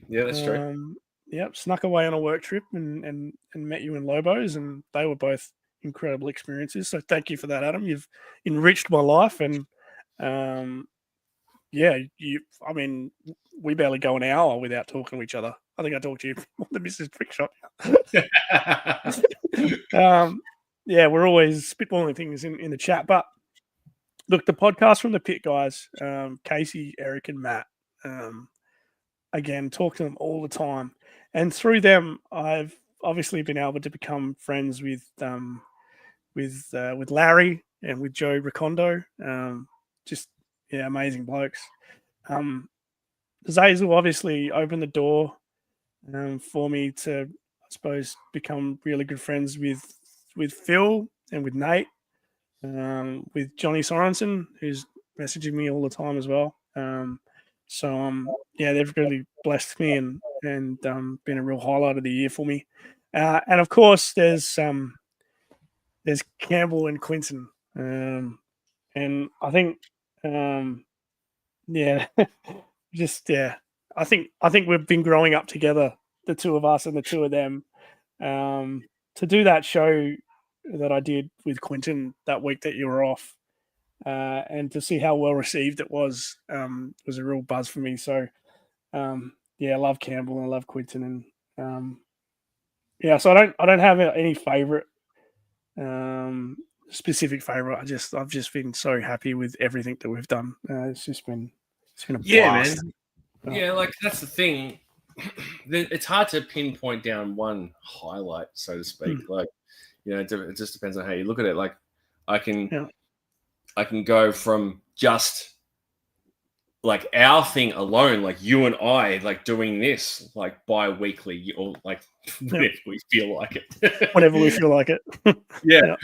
Yeah, that's true. Yep, snuck away on a work trip and met you in Lobos, and they were both incredible experiences. So thank you for that, Adam. You've enriched my life, and yeah, I mean, we barely go an hour without talking to each other. I think I talked to you more than Mrs. Trickshot. Yeah, we're always spitballing things in the chat. But look, the podcast from the pit guys, Casey, Eric, and Matt, again, talk to them all the time. And through them, I've obviously been able to become friends with Larry and with Joe Recondo. Just amazing blokes. Zazel obviously opened the door for me to, I suppose, become really good friends with Phil and with Nate, with Johnny Sorensen, who's messaging me all the time as well. They've really blessed me and been a real highlight of the year for me. And of course, there's Campbell and Quinton, and I think, I think we've been growing up together, the two of us and the two of them. To do that show that I did with Quinton that week that you were off, and to see how well received it was a real buzz for me. So, I love Campbell and I love Quinton, and so I don't have any favorite, specific favorite. I've just been so happy with everything that we've done. It's been a blast. Man. Yeah, like that's the thing. It's hard to pinpoint down one highlight, so to speak. Like, it just depends on how you look at it. Like, I can go from just like our thing alone, like you and I, like doing this like bi-weekly or like whenever we feel like it. Whenever we feel like it. Yeah.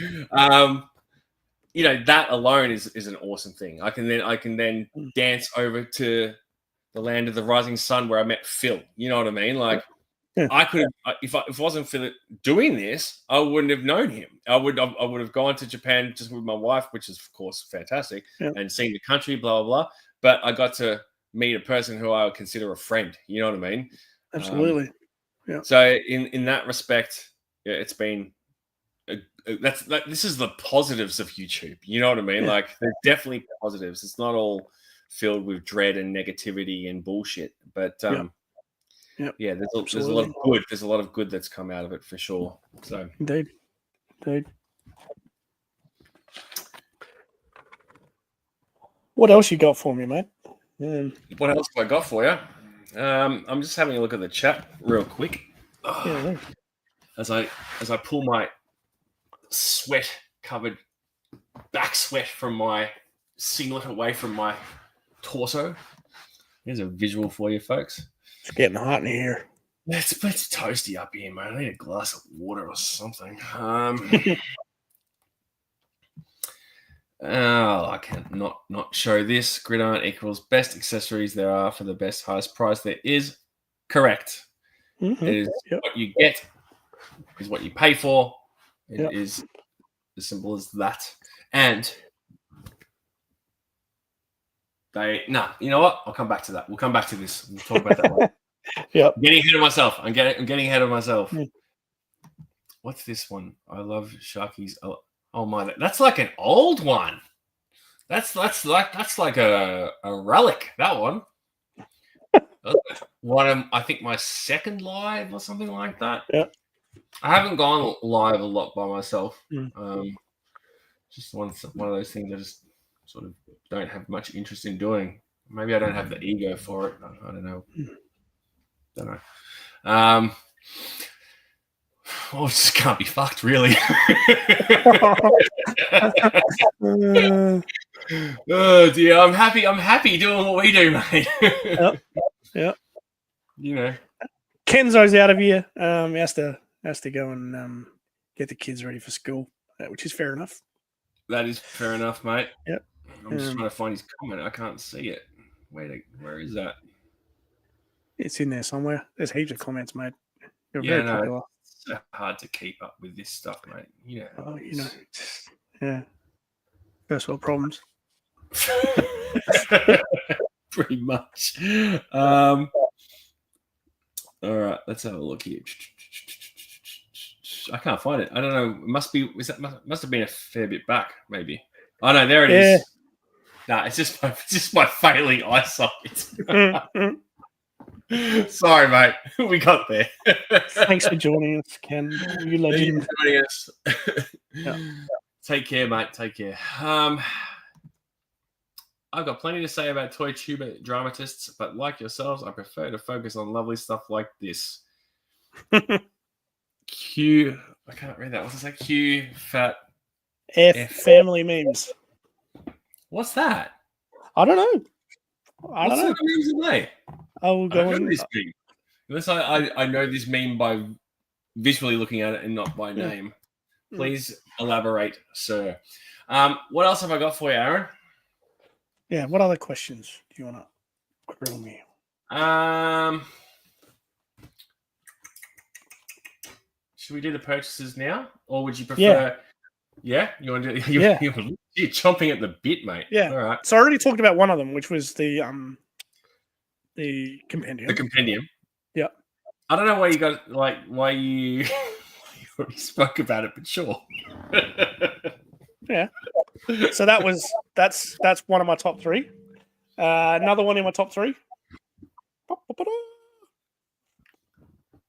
That alone is an awesome thing. I can then dance over to the land of the rising sun where I met Phil. You know what I mean? Like, I could have, if it wasn't Phil doing this, I wouldn't have known him. I would have gone to Japan just with my wife, which is of course fantastic, and seen the country, blah blah blah. But I got to meet a person who I would consider a friend. You know what I mean? Absolutely. So in that respect, it's been this is the positives of YouTube. You know what I mean? Like, there's definitely positives. It's not all filled with dread and negativity and bullshit. But there's a lot of good. There's a lot of good that's come out of it for sure. So indeed. What else you got for me, mate? What else have I got for you? I'm just having a look at the chat real quick. As I pull my sweat-covered back sweat from my singlet away from my torso. Here's a visual for you, folks. It's getting hot in here. It's toasty up here, man. I need a glass of water or something. I can't not show this. Gridiron equals best accessories there are for the best highest price there is. Correct. Mm-hmm. It is what you get is what you pay for. It is as simple as that. And you know what? I'll come back to that. We'll come back to this. We'll talk about that one. Yep. I'm getting ahead of myself. I'm getting ahead of myself. What's this one? I love Sharky's. Oh my! That's like an old one. That's like a relic. That one. I think my second live or something like that. Yeah. I haven't gone live a lot by myself. Just one of those things I just sort of don't have much interest in doing. Maybe I don't have the ego for it. I don't know. Well, it just can't be fucked, really. Oh dear, I'm happy doing what we do, mate. Yep. you know. Kenzo's out of here. He has to go and get the kids ready for school, which is fair enough. That is fair enough, mate. Yep. I'm just trying to find his comment. I can't see it. Where is that? It's in there somewhere. There's heaps of comments, mate. You're Yeah, very no, popular. it's so hard to keep up with this stuff, mate. You know. Oh, you know, yeah. First world problems. Pretty much. All right, let's have a look here. I can't find it. I don't know. It must have been a fair bit back, maybe. Oh no, there it is. Nah, it's just my failing eyesight. Sorry, mate. We got there. Thanks for joining us, Ken. You legend. Joining us. Yeah. Take care, mate. Take care. I've got plenty to say about toy tuber dramatists, but like yourselves, I prefer to focus on lovely stuff like this. Q. I can't read that. What's it say? Q fat F family memes. What's that? I don't know. I What don't know. sort of memes are they? I will I go don't in. know this meme. Unless I know this meme by visually looking at it and not by name. Please elaborate, sir. What else have I got for you, Aaron? Yeah, what other questions do you want to grill me? Should we do the purchases now, or would you prefer? Yeah, you want to do? You're chomping at the bit, mate. Yeah. All right. So I already talked about one of them, which was the compendium. The compendium. Yeah. I don't know why you already spoke about it, but sure. Yeah. So that's one of my top three. Another one in my top three.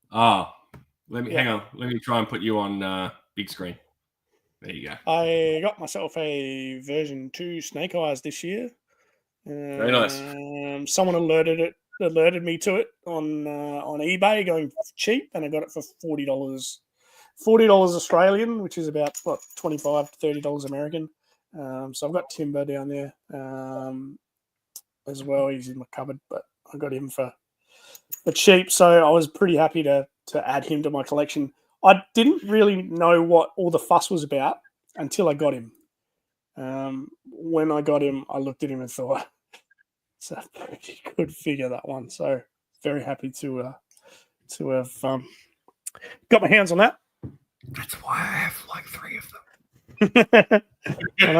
Hang on. Let me try and put you on big screen. There you go. I got myself a version 2 Snake Eyes this year. Very nice. Someone alerted me to it on eBay going cheap, and I got it for $40. $40 Australian, which is about $25 to $30 American. So I've got Timber down there as well. He's in my cupboard, but I got him for cheap. So I was pretty happy to add him to my collection. I didn't really know what all the fuss was about until I got him. When I got him, I looked at him and thought, it's a pretty good figure, that one. So very happy to have got my hands on that. That's why I have like 3 of them. I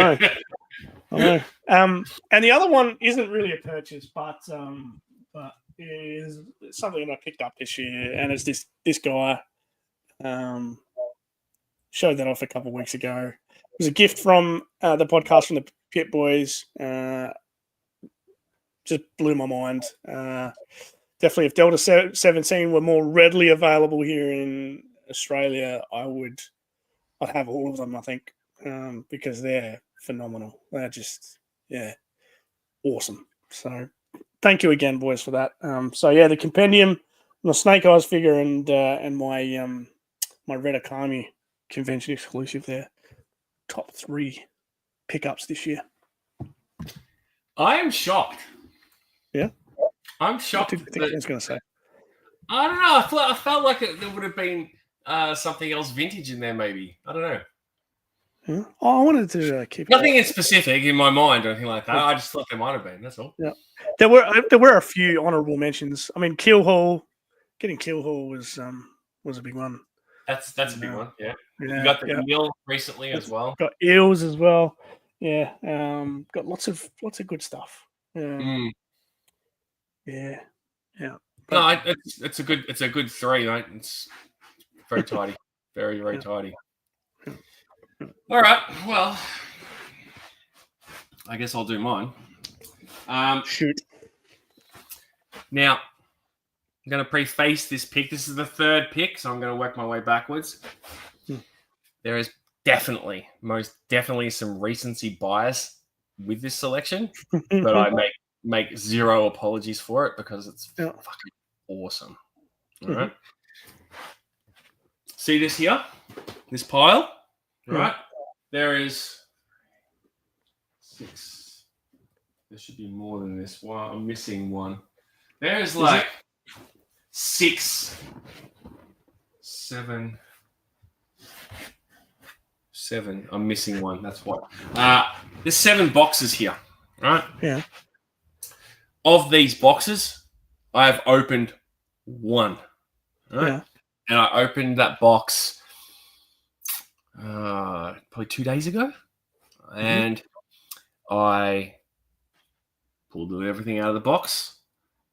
know. And the other one isn't really a purchase, but is something that I picked up this year, and it's this guy. Showed that off a couple of weeks ago. It was a gift from the podcast from the Pit Boys. Just blew my mind. Definitely, if Delta 17 were more readily available here in Australia, I'd have all of them, I think, because they're phenomenal. They're just, awesome. So thank you again, boys, for that. The compendium, the Snake Eyes figure, and my Red Akami convention exclusive there. Top 3 pickups this year. I am shocked. Yeah? I'm shocked. What do you think I was going to say? I don't know. I felt like there would have been something else vintage in there, maybe. I don't know. Yeah. Oh, I wanted to keep nothing in specific in my mind or anything like that. I just thought there might have been. That's all. Yeah, there were a few honourable mentions. I mean, getting Keelhaul was a big one. That's a big one. Yeah. Yeah. You got the eel recently as well. Got eels as well. Yeah. Got lots of good stuff. Yeah. Yeah. No, it's a good 3, mate. It's very tidy. Very, very tidy. All right. Well, I guess I'll do mine. Shoot. Now, I'm going to preface this pick. This is the 3rd pick, so I'm going to work my way backwards. There is most definitely some recency bias with this selection, but I make zero apologies for it because it's fucking awesome. All right. See this here? This pile? Right? There is 6. There should be more than this. Well, I'm missing one. There's 6, 7. I'm missing one. That's what. There's 7 boxes here, right? Yeah. Of these boxes, I have opened one. Right? Yeah. And I opened that box probably 2 days ago. And I pulled everything out of the box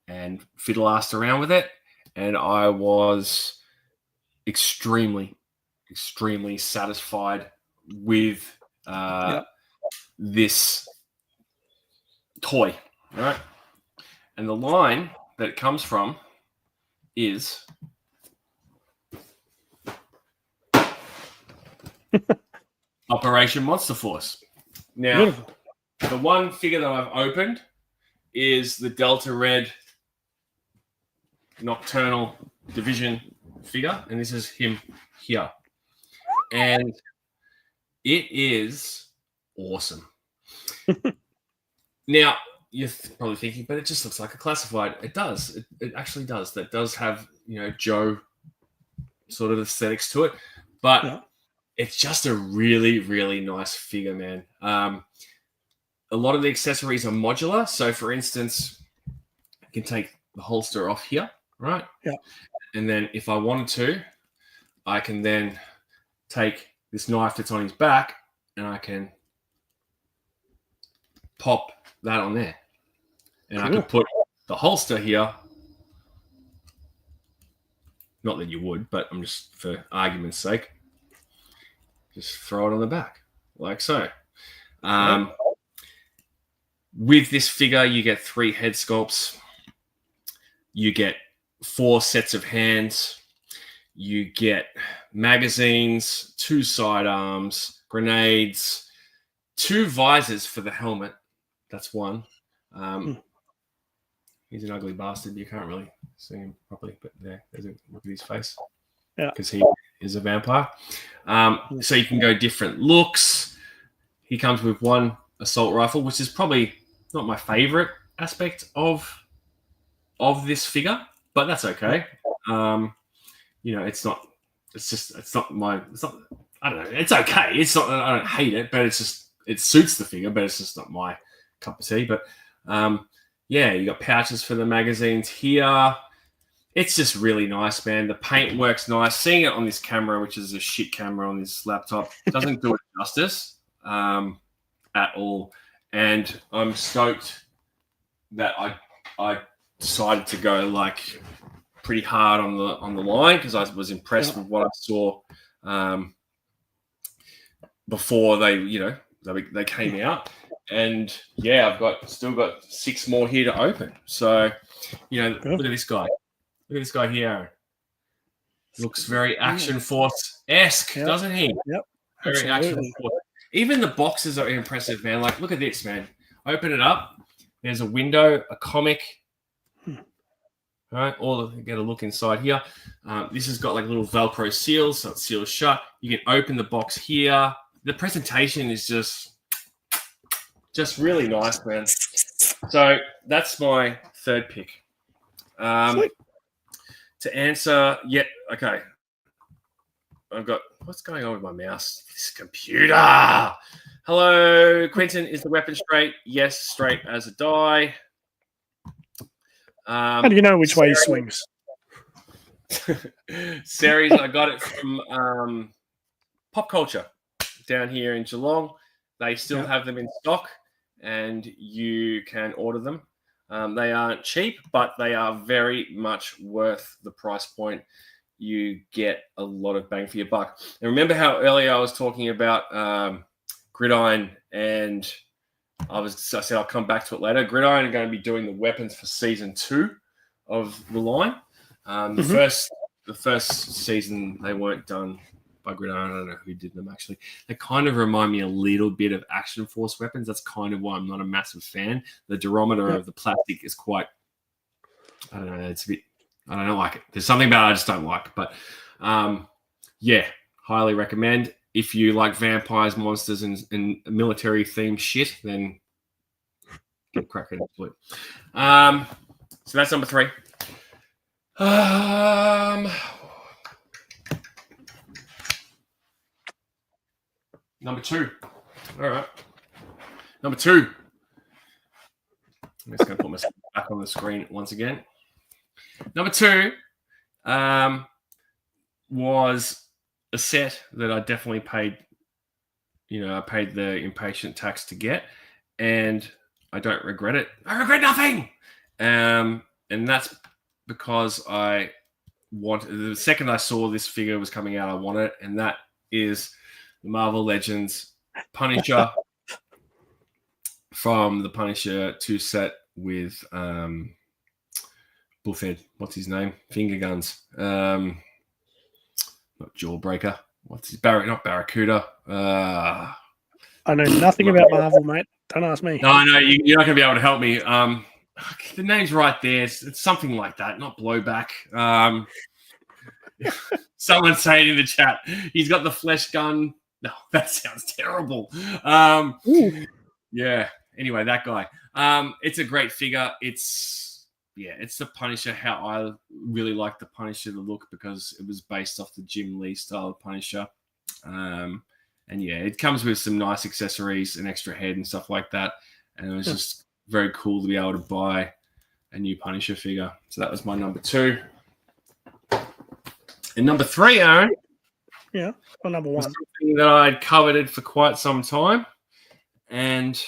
and fiddle-assed around with it. And I was extremely satisfied with this toy, right? And the line that it comes from is Operation Monster Force. Now, Beautiful. the one figure that I've opened is the Delta Red Nocturnal Division figure, and this is him here. And it is awesome. Now, you're probably thinking, but it just looks like a classified. It does. It actually does. That does have, Joe sort of aesthetics to it. But it's just a really, really nice figure, man. A lot of the accessories are modular. So, for instance, I can take the holster off here, right? Yeah. And then if I wanted to, I can then take this knife that's on his back and I can pop that on there. And I could put the holster here. Not that you would, but I'm just, for argument's sake, just throw it on the back, like so. With this figure, you get 3 head sculpts. You get 4 sets of hands. You get magazines, 2 sidearms, grenades, 2 visors for the helmet. That's one. He's an ugly bastard. You can't really see him properly, but there's a look at his face. Yeah. Because he is a vampire. So you can go different looks. He comes with 1 assault rifle, which is probably not my favorite aspect of this figure, but that's okay. It's not I don't know. It's okay. It's not, I don't hate it, but it's just, it suits the figure, but it's just not my cup of tea. But you got pouches for the magazines here. It's just really nice, man. The paint works nice. Seeing it on this camera, which is a shit camera on this laptop, doesn't do it justice at all. And I'm stoked that I decided to go like pretty hard on the line because I was impressed with what I saw before they came out. And I've still got 6 more here to open. So, look at this guy. Look at this guy here. Looks very Action Force-esque, doesn't he? Yep. Very Action Force. Even the boxes are impressive, man. Like, look at this, man. Open it up. There's a window, a comic. All right, get a look inside here. This has got like little Velcro seals, so it seals shut. You can open the box here. The presentation is just really nice, man. So that's my 3rd pick. To answer, okay. I've got, what's going on with my mouse? This computer. Hello, Quentin. Is the weapon straight? Yes, straight as a die. How do you know which way he swings? Series, I got it from Pop Culture down here in Geelong. They still have them in stock, and you can order them. They aren't cheap, but they are very much worth the price point. You get a lot of bang for your buck. And remember how earlier I was talking about Gridiron, and I said I'll come back to it later. Gridiron are going to be doing the weapons for season 2 of the line. The first season they weren't done by Gridiron. I don't know who did them actually. They kind of remind me a little bit of Action Force weapons. That's kind of why I'm not a massive fan. The durometer of the plastic is quite, I don't know, it's a bit, I don't like it. There's something about it I just don't like. But highly recommend. If you like vampires, monsters, and military themed shit, then get cracking into it. So that's number 3. Number 2. All right. Number 2. I'm just going to put myself back on the screen once again. Number 2 was a set that I definitely paid. I paid the impatient tax to get, and I don't regret it. I regret nothing. And that's because the second I saw this figure was coming out, I wanted it, and that is the Marvel Legends Punisher from the Punisher 2 set with Bullfed. What's his name? Finger guns. Not Jawbreaker. What's his not Barracuda? I know nothing about Marvel, mate. Don't ask me. No, you're not going to be able to help me. The name's right there. It's something like that, not Blowback. Someone say it in the chat. He's got the flesh gun. No, that sounds terrible. Yeah. Anyway, that guy. It's a great figure. It's the Punisher. How I really like the Punisher, the look, because it was based off the Jim Lee style of Punisher. And it comes with some nice accessories, an extra head and stuff like that. And it was just very cool to be able to buy a new Punisher figure. So that was my number 2. And number 3, Aaron. Yeah, or number 1. Something that I'd coveted for quite some time. And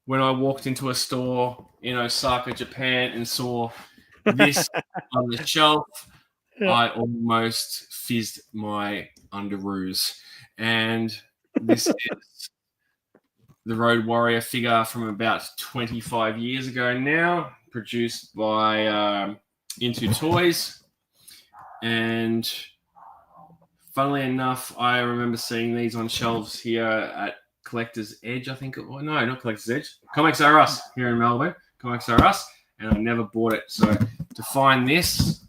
when I walked into a store in Osaka, Japan, and saw this on the shelf, I almost fizzed my underoos. And this is the Road Warrior figure from about 25 years ago now, produced by Into Toys. And funnily enough, I remember seeing these on shelves here at Collector's Edge, I think it was. No, not Collector's Edge. Comics R Us here in Melbourne. Comics R Us. And I never bought it. So to find this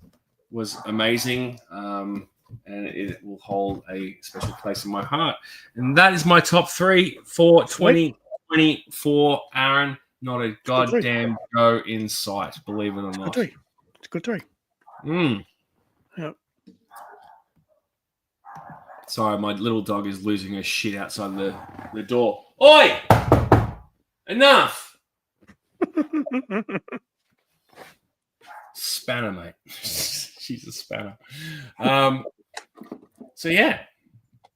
was amazing. And it will hold a special place in my heart. And that is my top 3 for 2024, Aaron. Not a goddamn go in sight, believe it or not. It's a good 3. Yep. Sorry, my little dog is losing her shit outside the door. Oi! Enough! Spanner, mate. She's a spanner. So, yeah.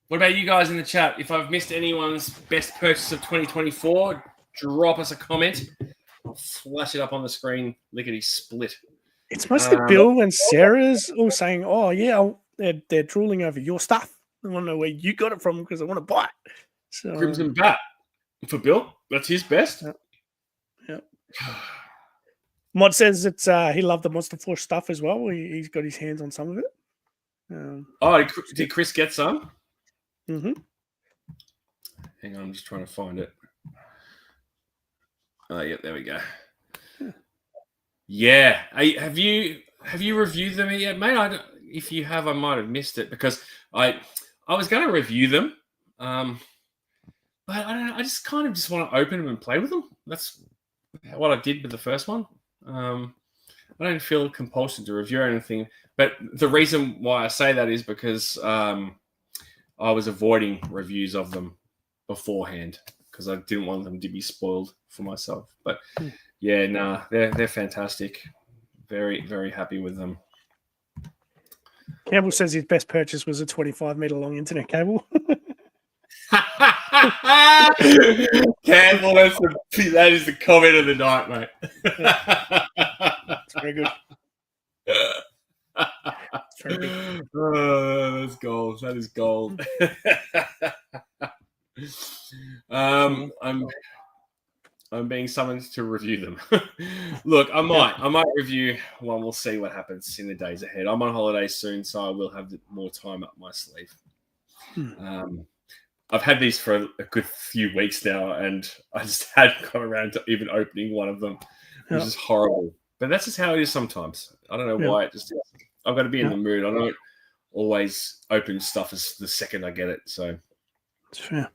What about you guys in the chat? If I've missed anyone's best purchase of 2024, drop us a comment. I'll flash it up on the screen, lickety split. It's mostly Bill and Sarah's all saying, "Oh yeah, they're drooling over your stuff. I want to know where you got it from because I want to buy it." So, Crimson Bat for Bill. That's his best. Yep. Mod says it's he loved the Monster Force stuff as well. He's got his hands on some of it. Did Chris get some? Mm-hmm. Hang on, I'm just trying to find it. Oh, yeah, there we go. Yeah. Have you reviewed them yet, mate? If you have, I might have missed it because I was going to review them, but I don't know. I just kind of just want to open them and play with them. That's what I did with the first one. I don't feel compulsion to review anything, but the reason why I say that is because I was avoiding reviews of them beforehand because I didn't want them to be spoiled for myself. But yeah, nah, they're fantastic. Very, very happy with them. Campbell says his best purchase was a 25-meter long internet cable. Campbell, that is the comment of the night, mate. It's very good. It's very good. Oh, that's gold. That is gold. I'm being summoned to review them. Look, I might review one. We'll see what happens in the days ahead. I'm on holiday soon, so I will have more time up my sleeve. I've had these for a good few weeks now, and I just hadn't got around to even opening one of them, which is horrible. But that's just how it is sometimes. I don't know why. I've got to be in the mood. I don't always open stuff as the second I get it. So, it's fair.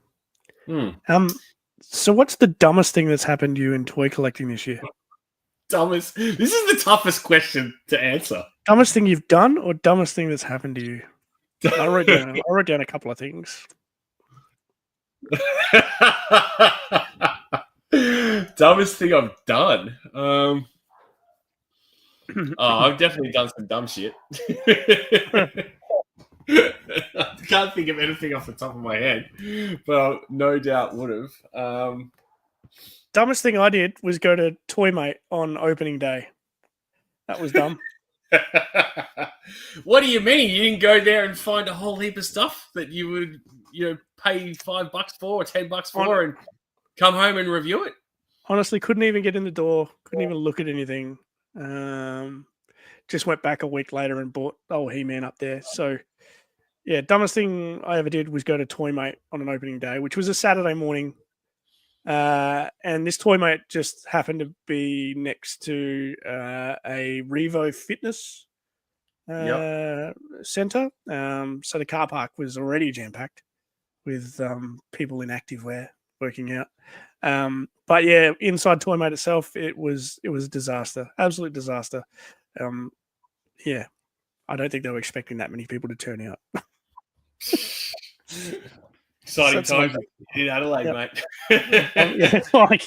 So what's the dumbest thing that's happened to you in toy collecting this year? Dumbest. This is the toughest question to answer. Dumbest thing you've done or dumbest thing that's happened to you? I wrote down a couple of things. Dumbest thing I've done. I've definitely done some dumb shit. I can't think of anything off the top of my head, but I no doubt would have. Dumbest thing I did was go to Toymate on opening day. That was dumb. What do you mean? You didn't go there and find a whole heap of stuff that you would, pay $5 for or $10 for and come home and review it? Honestly, couldn't even get in the door. Couldn't even look at anything. Just went back a week later and bought He-Man up there. So, yeah, dumbest thing I ever did was go to Toymate on an opening day, which was a Saturday morning. And this Toymate just happened to be next to a Revo Fitness center. So the car park was already jam-packed with people in activewear working out. But yeah, inside Toymate itself, it was a disaster, absolute disaster. Yeah, I don't think they were expecting that many people to turn out. Exciting times in Adelaide, mate.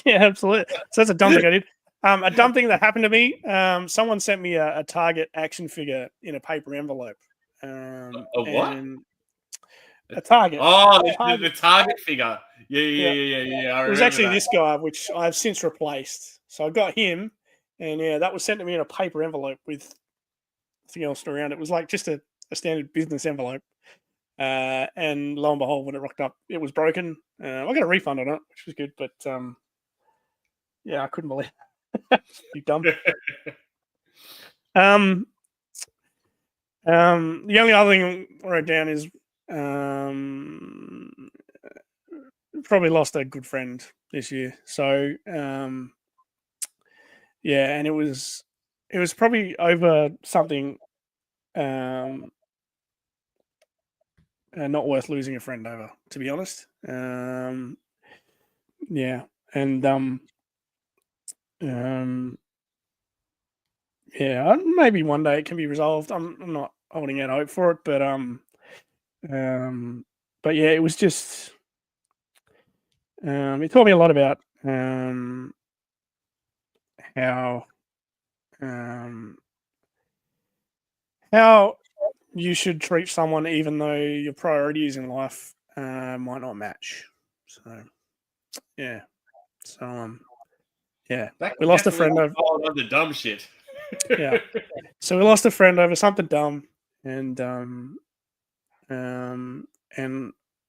Absolutely. So that's a dumb thing I did. A dumb thing that happened to me. Someone sent me a Target action figure in a paper envelope. A what? A Target. Oh, the Target figure. Yeah. It was actually this guy, which I've since replaced. So I got him, and yeah, that was sent to me in a paper envelope with nothing else around. It was like just a standard business envelope. And lo and behold, when it rocked up, it was broken. I got a refund on it, which was good, but yeah, I couldn't believe it. You dumb. The only other thing I wrote down is probably lost a good friend this year. So yeah, and it was probably over something not worth losing a friend over, to be honest. Yeah, and yeah, maybe one day it can be resolved. I'm not holding out hope for it, but yeah, it was just it taught me a lot about how you should treat someone even though your priorities in life might not match. So yeah. So yeah. We lost a friend over the dumb shit. Yeah. So we lost a friend over something dumb, and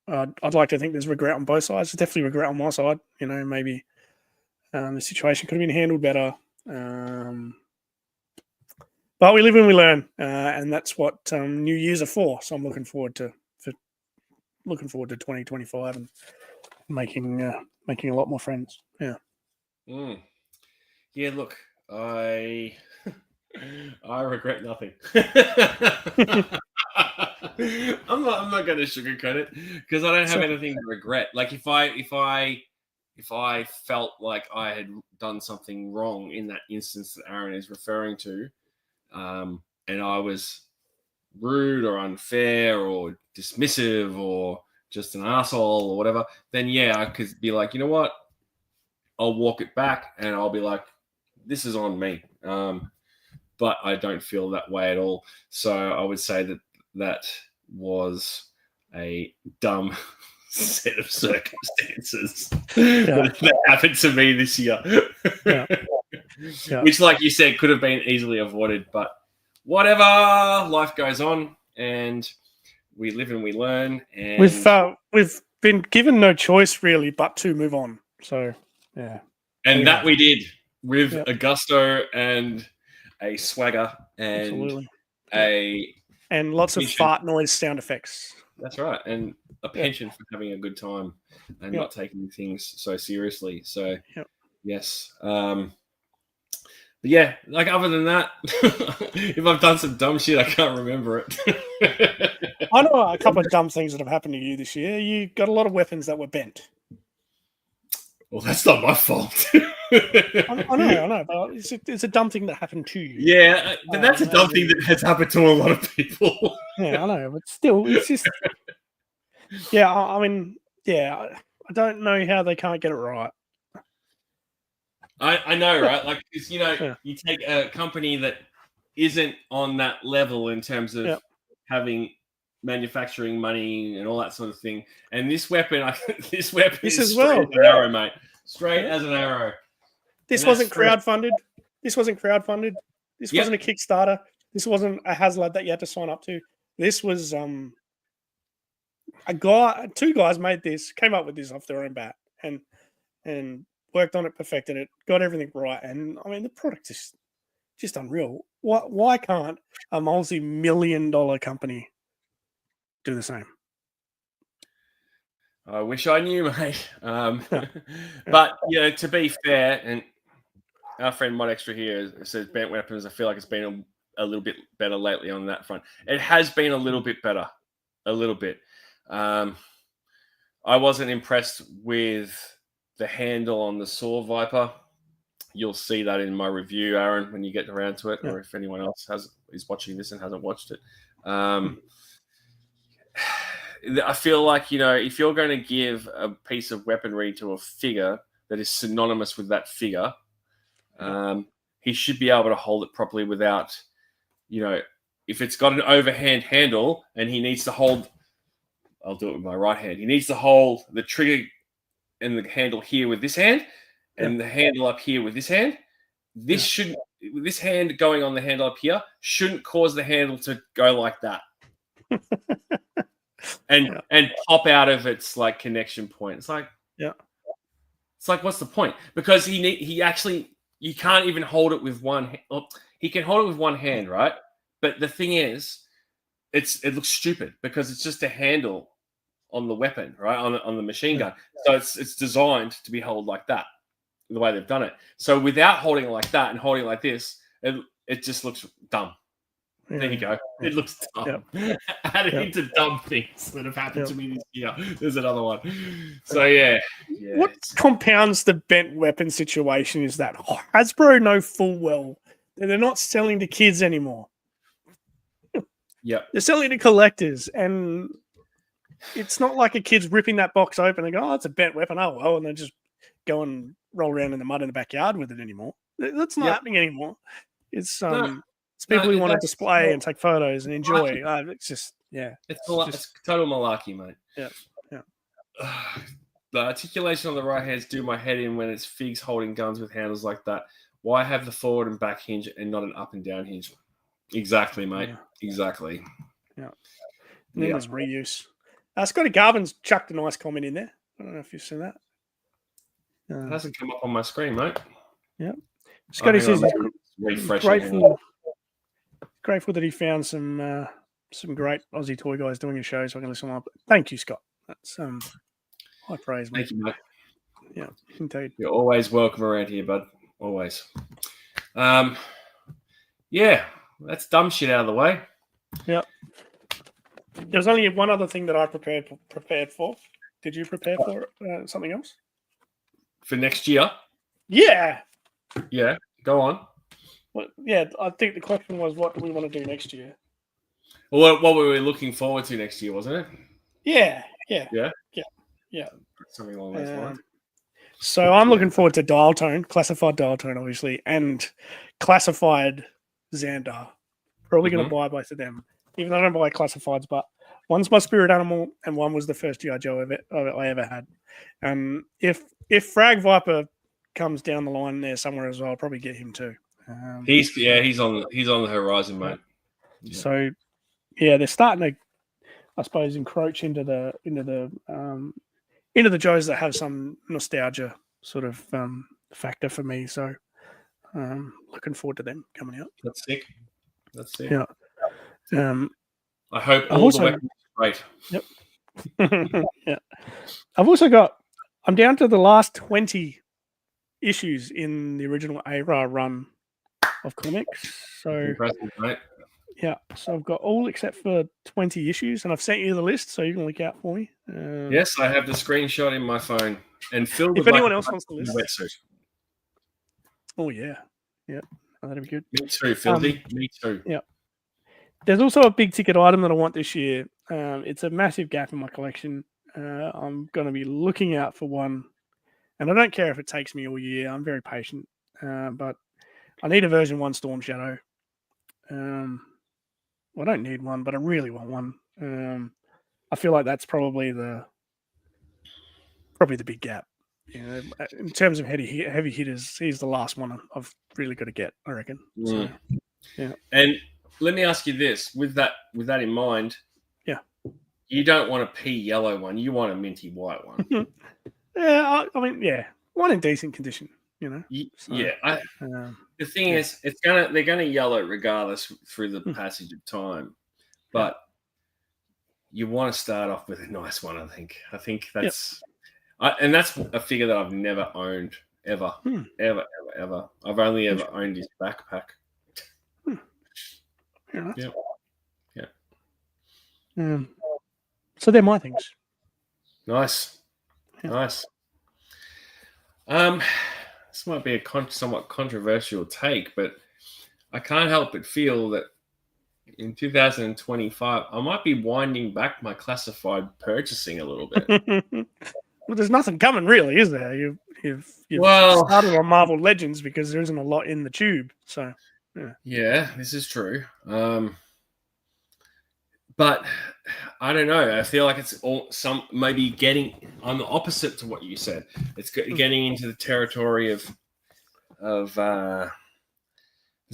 I'd like to think there's regret on both sides. There's definitely regret on my side. Maybe the situation could have been handled better. But we live and we learn, and that's what New Year's are for. So I'm looking forward to 2025 and making a lot more friends. Yeah. Yeah. Look, I regret nothing. I'm not going to sugarcoat it because I don't have anything to regret. Like if I felt like I had done something wrong in that instance that Aaron is referring to, and I was rude or unfair or dismissive or just an asshole or whatever, then yeah, I could be like, you know what? I'll walk it back and I'll be like, this is on me. But I don't feel that way at all. So I would say that was a dumb set of circumstances that happened to me this year. Which, like you said, could have been easily avoided. But whatever, life goes on and we live and we learn. And we've been given no choice really but to move on. So, yeah. And that we did with a gusto and a swagger and and lots of fart noise sound effects. That's right, and a penchant for having a good time and not taking things so seriously. So yes, but yeah, like other than that, if I've done some dumb shit, I can't remember it. I know a couple of dumb things that have happened to you this year. You got a lot of weapons that were bent. Well, that's not my fault. I know, but it's a dumb thing that happened to you. Yeah, that's a dumb thing that has happened to a lot of people. Yeah, I know, but still, it's just. Yeah, I mean, yeah, I don't know how they can't get it right. I know, right? Like, Yeah. you take a company that isn't on that level in terms of having manufacturing money and all that sort of thing, and this weapon, this This is as straight well. as an arrow, mate. Straight as an arrow. This And that's wasn't crowdfunded. This wasn't crowdfunded. This Yep. wasn't a Kickstarter. This wasn't a HasLab that you had to sign up to. This was two guys made this, came up with this off their own bat, and worked on it, perfected it, got everything right. And I mean, the product is just unreal. Why can't a multi-million-dollar company do the same? I wish I knew, mate. But to be fair, and our friend Mod Extra here says bent weapons. I feel like it's been a little bit better lately on that front. It has been a little bit better, a little bit. I wasn't impressed with the handle on the Saw Viper. You'll see that in my review, Aaron, when you get around to it, or if anyone else is watching this and hasn't watched it. I feel like, if you're going to give a piece of weaponry to a figure that is synonymous with that figure, he should be able to hold it properly without, if it's got an overhand handle and he needs to hold, I'll do it with my right hand. He needs to hold the trigger and the handle here with this hand and the handle up here with this hand. This hand going on the handle up here shouldn't cause the handle to go like that. and pop out of its like connection point. It's like, it's like, what's the point? Because he actually, you can't even hold it with one hand. Well, he can hold it with one hand, right? But the thing is, it looks stupid because it's just a handle on the weapon, right? On the machine gun. So it's designed to be held like that, the way they've done it. So without holding it like that and holding it like this, it just looks dumb. There you go. It looks dumb. Added into dumb things that have happened to me this year. There's another one. So what compounds the bent weapon situation is that Hasbro know full well that they're not selling to kids anymore. They're selling to collectors, and it's not like a kid's ripping that box open and go, "Oh, it's a bent weapon." Oh well, and then just go and roll around in the mud in the backyard with it anymore. That's not happening anymore. It's it's people who want to display and take photos and enjoy. It's just it's total malarkey, mate. Yeah. The articulation on the right hands do my head in when it's figs holding guns with handles like that. Why have the forward and back hinge and not an up and down hinge? Exactly, mate. Exactly. Yeah. And then there's reuse. Scotty Garvin's chucked a nice comment in there. I don't know if you've seen that. It hasn't come up on my screen, mate. Yeah. Scotty says he's grateful that he found some great Aussie toy guys doing his show, so I can listen up. Thank you, Scott. That's high praise, mate. Thank you, mate. Yeah, indeed. You're always welcome around here, bud. Always. That's dumb shit out of the way. Yeah. There's only one other thing that I prepared for. Did you prepare for something else? For next year? Yeah. Yeah. Go on. Well, yeah, I think the question was, what do we want to do next year? Well, what were we looking forward to next year, wasn't it? Yeah. Something along those lines. So I'm looking forward to dial tone, classified dial tone, obviously, and classified Xandar. Probably going to buy both of them, even though I don't buy classifieds. But one's my spirit animal, and one was the first G.I. Joe I ever had. If Frag Viper comes down the line there somewhere as well, I'll probably get him too. He's on the horizon, mate. Yeah. So they're starting to, I suppose, encroach into the Joes that have some nostalgia sort of factor for me. So looking forward to them coming out. That's sick. Yeah. I hope all the weapons are great. Yep. Yeah. I'm down to the last 20 issues in the original ARA run of comics. So impressive, mate. Yeah, so I've got all except for 20 issues, and I've sent you the list, so you can look out for me. Yes, I have the screenshot in my phone. And Phil, if anyone else wants the list, wetsuit. Oh yeah, yeah, that'd be good. Me too, Filthy. Me too. Yeah. There's also a big ticket item that I want this year. It's a massive gap in my collection. I'm going to be looking out for one, and I don't care if it takes me all year. I'm very patient, but I need a version 1 Storm Shadow. I don't need one, but I really want one. I feel like that's probably the big gap. You know, in terms of heavy hitters, he's the last one I've really got to get, I reckon. So, yeah. And let me ask you this: with that in mind, yeah, you don't want a pea yellow one; you want a minty white one. Yeah, I mean, yeah, one in decent condition. You know. So, yeah. The thing is, they're gonna yellow regardless through the passage of time, but you want to start off with a nice one. I think that's. And that's a figure that I've never owned, ever. Ever. I've only ever owned his backpack. Yeah. Yeah. So they're my things. Nice. Yeah. Nice. This might be a somewhat controversial take, but I can't help but feel that in 2025, I might be winding back my classified purchasing a little bit. Well, there's nothing coming, really, is there? You've started on Marvel Legends because there isn't a lot in the tube. So, yeah, this is true. But I don't know. I feel like it's maybe getting on the opposite to what you said. It's getting into the territory of there's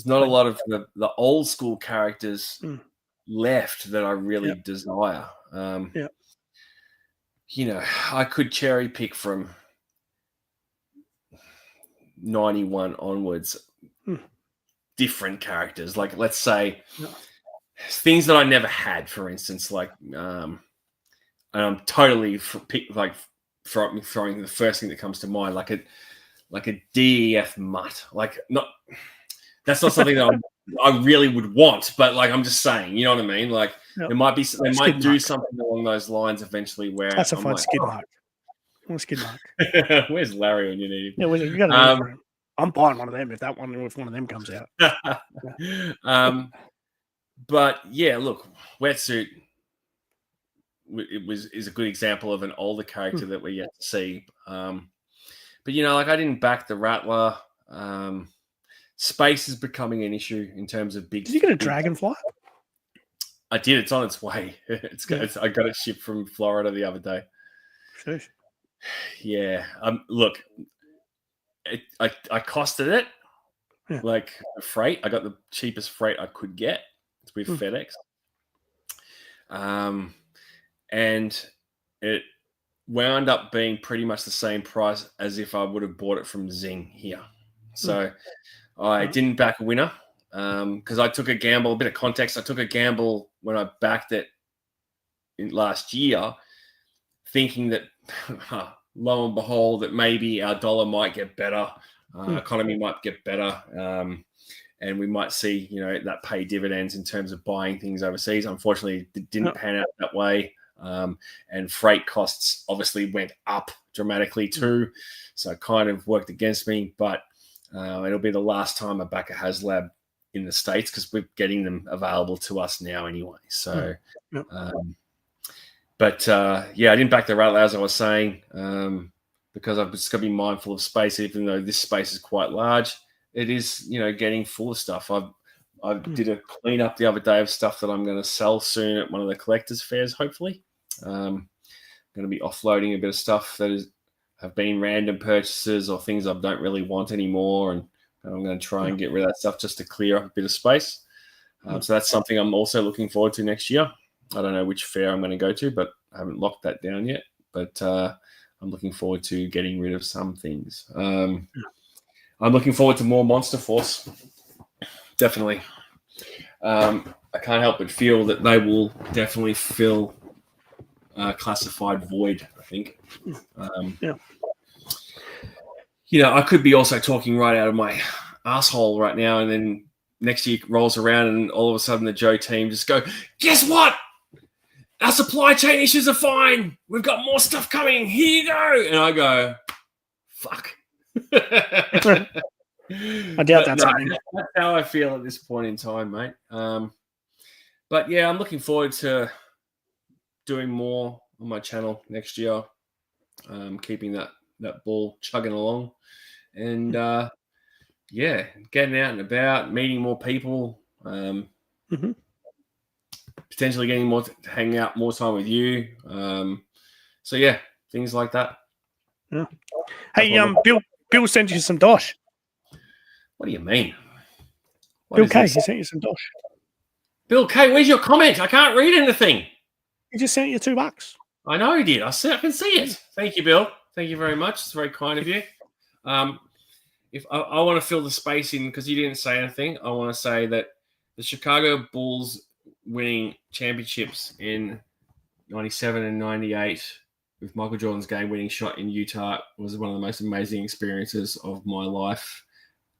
not a lot of the old school characters left that I really desire. You know, I could cherry pick from 91 onwards different characters. Like, let's say things that I never had, for instance, like, and I'm totally throwing the first thing that comes to mind, like a DEF mutt. Like, that's not something that I really would want, but like, I'm just saying, you know what I mean? Like, they might do something along those lines eventually where classified skid mark. Skid mark. Where's Larry when you need him? Yeah, you got to need for him. I'm buying one of them if one of them comes out. But yeah, look, Wetsuit is a good example of an older character that we're yet to see. But you know, like, I didn't back the Rattler. Space is becoming an issue in terms of big. Did you get a Dragonfly? I did. It's on its way. I got it shipped from Florida the other day. Shush. Yeah. Look, I costed it like freight. I got the cheapest freight I could get. It's with FedEx. And it wound up being pretty much the same price as if I would have bought it from Zing here. So I didn't back a winner because I took a gamble. A bit of context: I took a gamble when I backed it last year, thinking that lo and behold, that maybe our dollar might get better, economy might get better, and we might see, you know, that pay dividends in terms of buying things overseas. Unfortunately, it didn't pan out that way, and freight costs obviously went up dramatically too, so it kind of worked against me. But it'll be the last time I back a HasLab in the States because we're getting them available to us now anyway. So, but I didn't back the Rattler, as I was saying, because I've just got to be mindful of space. Even though this space is quite large, it is, you know, getting full of stuff. I did a cleanup the other day of stuff that I'm going to sell soon at one of the collectors fairs. Hopefully, I'm going to be offloading a bit of stuff that have been random purchases or things I don't really want anymore, and I'm going to try and get rid of that stuff just to clear up a bit of space. So that's something I'm also looking forward to next year. I don't know which fair I'm going to go to, but I haven't locked that down yet. But I'm looking forward to getting rid of some things. I'm looking forward to more Monster Force. Definitely. I can't help but feel that they will definitely fill a classified void, I think. You know, I could be also talking right out of my asshole right now, and then next year rolls around and all of a sudden the Joe team just go, guess what? Our supply chain issues are fine. We've got more stuff coming. Here you go. And I go, fuck. I doubt that's happening. That's how I feel at this point in time, mate. But yeah, I'm looking forward to doing more on my channel next year. Keeping that ball chugging along, and yeah, getting out and about, meeting more people, potentially getting more to hang out more time with you. So yeah, things like that. Yeah. Hey, Bill sent you some dosh. What do you mean? Bill K, he sent you some dosh. Bill K, where's your comment? I can't read anything. He just sent you $2. I know he did. I can see it. Thank you, Bill. Thank you very much. It's very kind of you. If I want to fill the space in because you didn't say anything, I want to say that the Chicago Bulls winning championships in 97 and 98 with Michael Jordan's game-winning shot in Utah was one of the most amazing experiences of my life,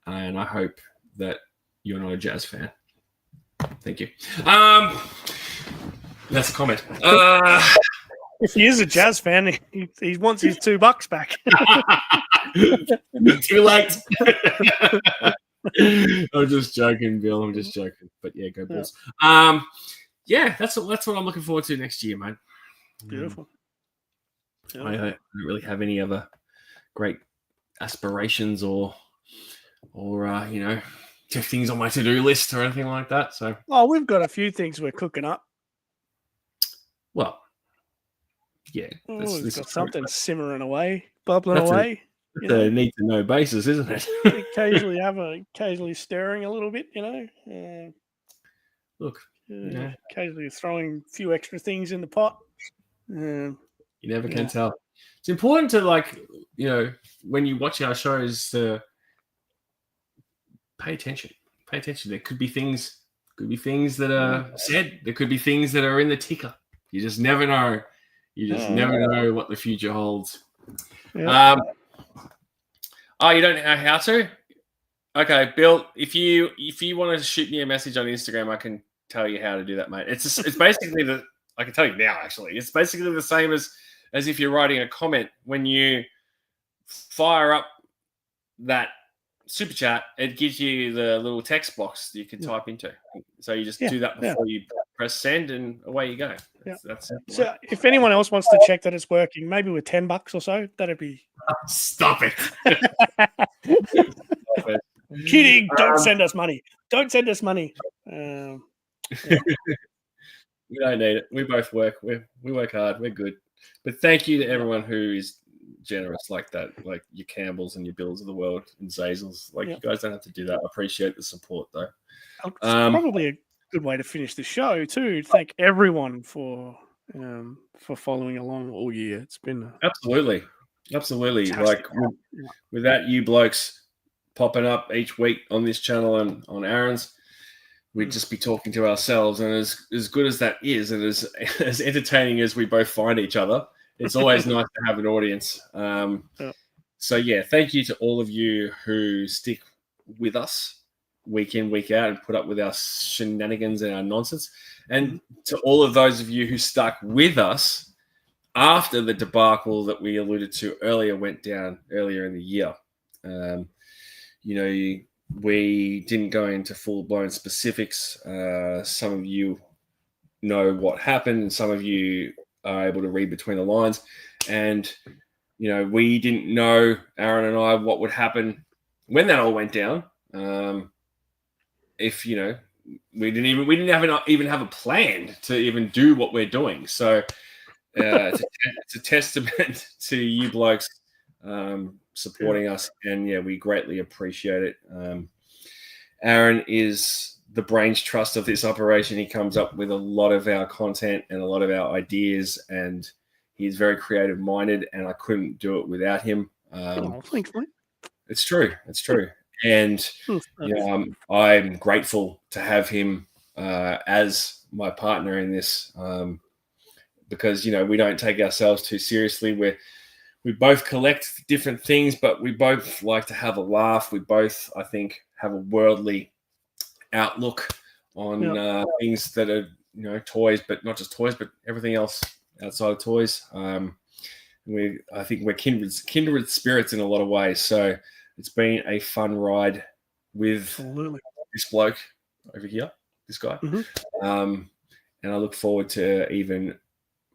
and I hope that you're not a Jazz fan. Thank you. That's a comment. If he is a Jazz fan, he wants his $2 back. Too late. I'm just joking, Bill. I'm just joking. But yeah, go Bulls. Yeah, that's what I'm looking forward to next year, mate. Beautiful. I don't really have any other great aspirations or things on my to-do list or anything like that. So, we've got a few things we're cooking up. Well, yeah, we've got something simmering away, bubbling away. It's a need-to-know basis, isn't it? occasionally stirring a little bit, Look, occasionally throwing a few extra things in the pot. You never can tell. It's important to when you watch our shows to pay attention. Pay attention. There could be things that are said. There could be things that are in the ticker. You just never know. You just never know what the future holds. Yeah. You don't know how to? Okay, Bill, if you want to shoot me a message on Instagram, I can tell you how to do that, mate. It's basically I can tell you now, actually. It's basically the same as if you're writing a comment. When you fire up that super chat, it gives you the little text box you can type into. So you just do that before you press send, and away you go. That's it. So if anyone else wants to check that it's working, maybe with $10 or so, that'd be. Stop it. Stop it. Kidding. Don't send us money. Don't send us money. We don't need it. We both work. We work hard. We're good. But thank you to everyone who is generous like that, like your Campbells and your Bills of the world and Zazels. You guys don't have to do that. I appreciate the support, though. It's probably a good way to finish the show too. Thank everyone for following along all year. It's been absolutely. Without you blokes popping up each week on this channel and on Aaron's, we'd just be talking to ourselves. And as good as that is, and as entertaining as we both find each other, it's always nice to have an audience. So yeah, thank you to all of you who stick with us week in, week out, and put up with our shenanigans and our nonsense. And to all of those of you who stuck with us after the debacle that we alluded to earlier went down earlier in the year. We didn't go into full-blown specifics. Some of you know what happened, and some of you are able to read between the lines. And, we didn't know, Aaron and I, what would happen when that all went down. If, we didn't even have a plan to even do what we're doing. So it's a testament to you blokes supporting us, and we greatly appreciate it. Aaron is the brains trust of this operation. He comes up with a lot of our content and a lot of our ideas, and he's very creative minded, and I couldn't do it without him. Thanks, mate. It's true. And I'm grateful to have him as my partner in this, because we don't take ourselves too seriously. We both collect different things, but we both like to have a laugh. We both, I think, have a worldly outlook on things that are toys, but not just toys, but everything else outside of toys. I think we're kindred spirits in a lot of ways. So It's been a fun ride with Absolutely. this bloke over here, this guy. And I look forward to even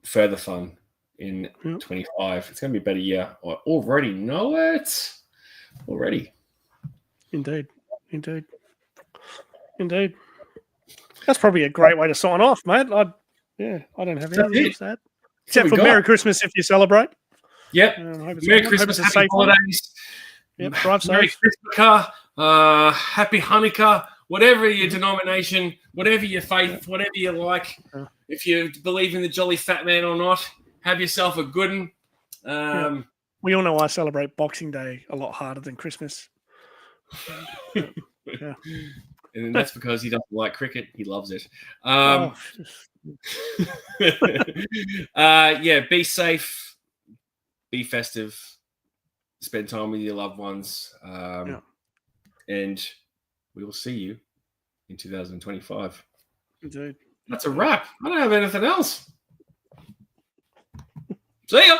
further fun in 25. It's going to be a better year. I already know it. Already. Indeed. That's probably a great way to sign off, mate. I don't have anything else to add. Except for Merry Christmas if you celebrate. Yep. Merry Christmas, happy holidays. Yep, drive safe. Merry Christmas, happy Hanukkah, whatever your denomination, whatever your faith, whatever you like. If you believe in the Jolly Fat Man or not, have yourself a good one. We all know I celebrate Boxing Day a lot harder than Christmas. Yeah. And that's because he doesn't like cricket. He loves it. Be safe, be festive, spend time with your loved ones. And we will see you in 2025. Indeed. That's a wrap. I don't have anything else. See ya.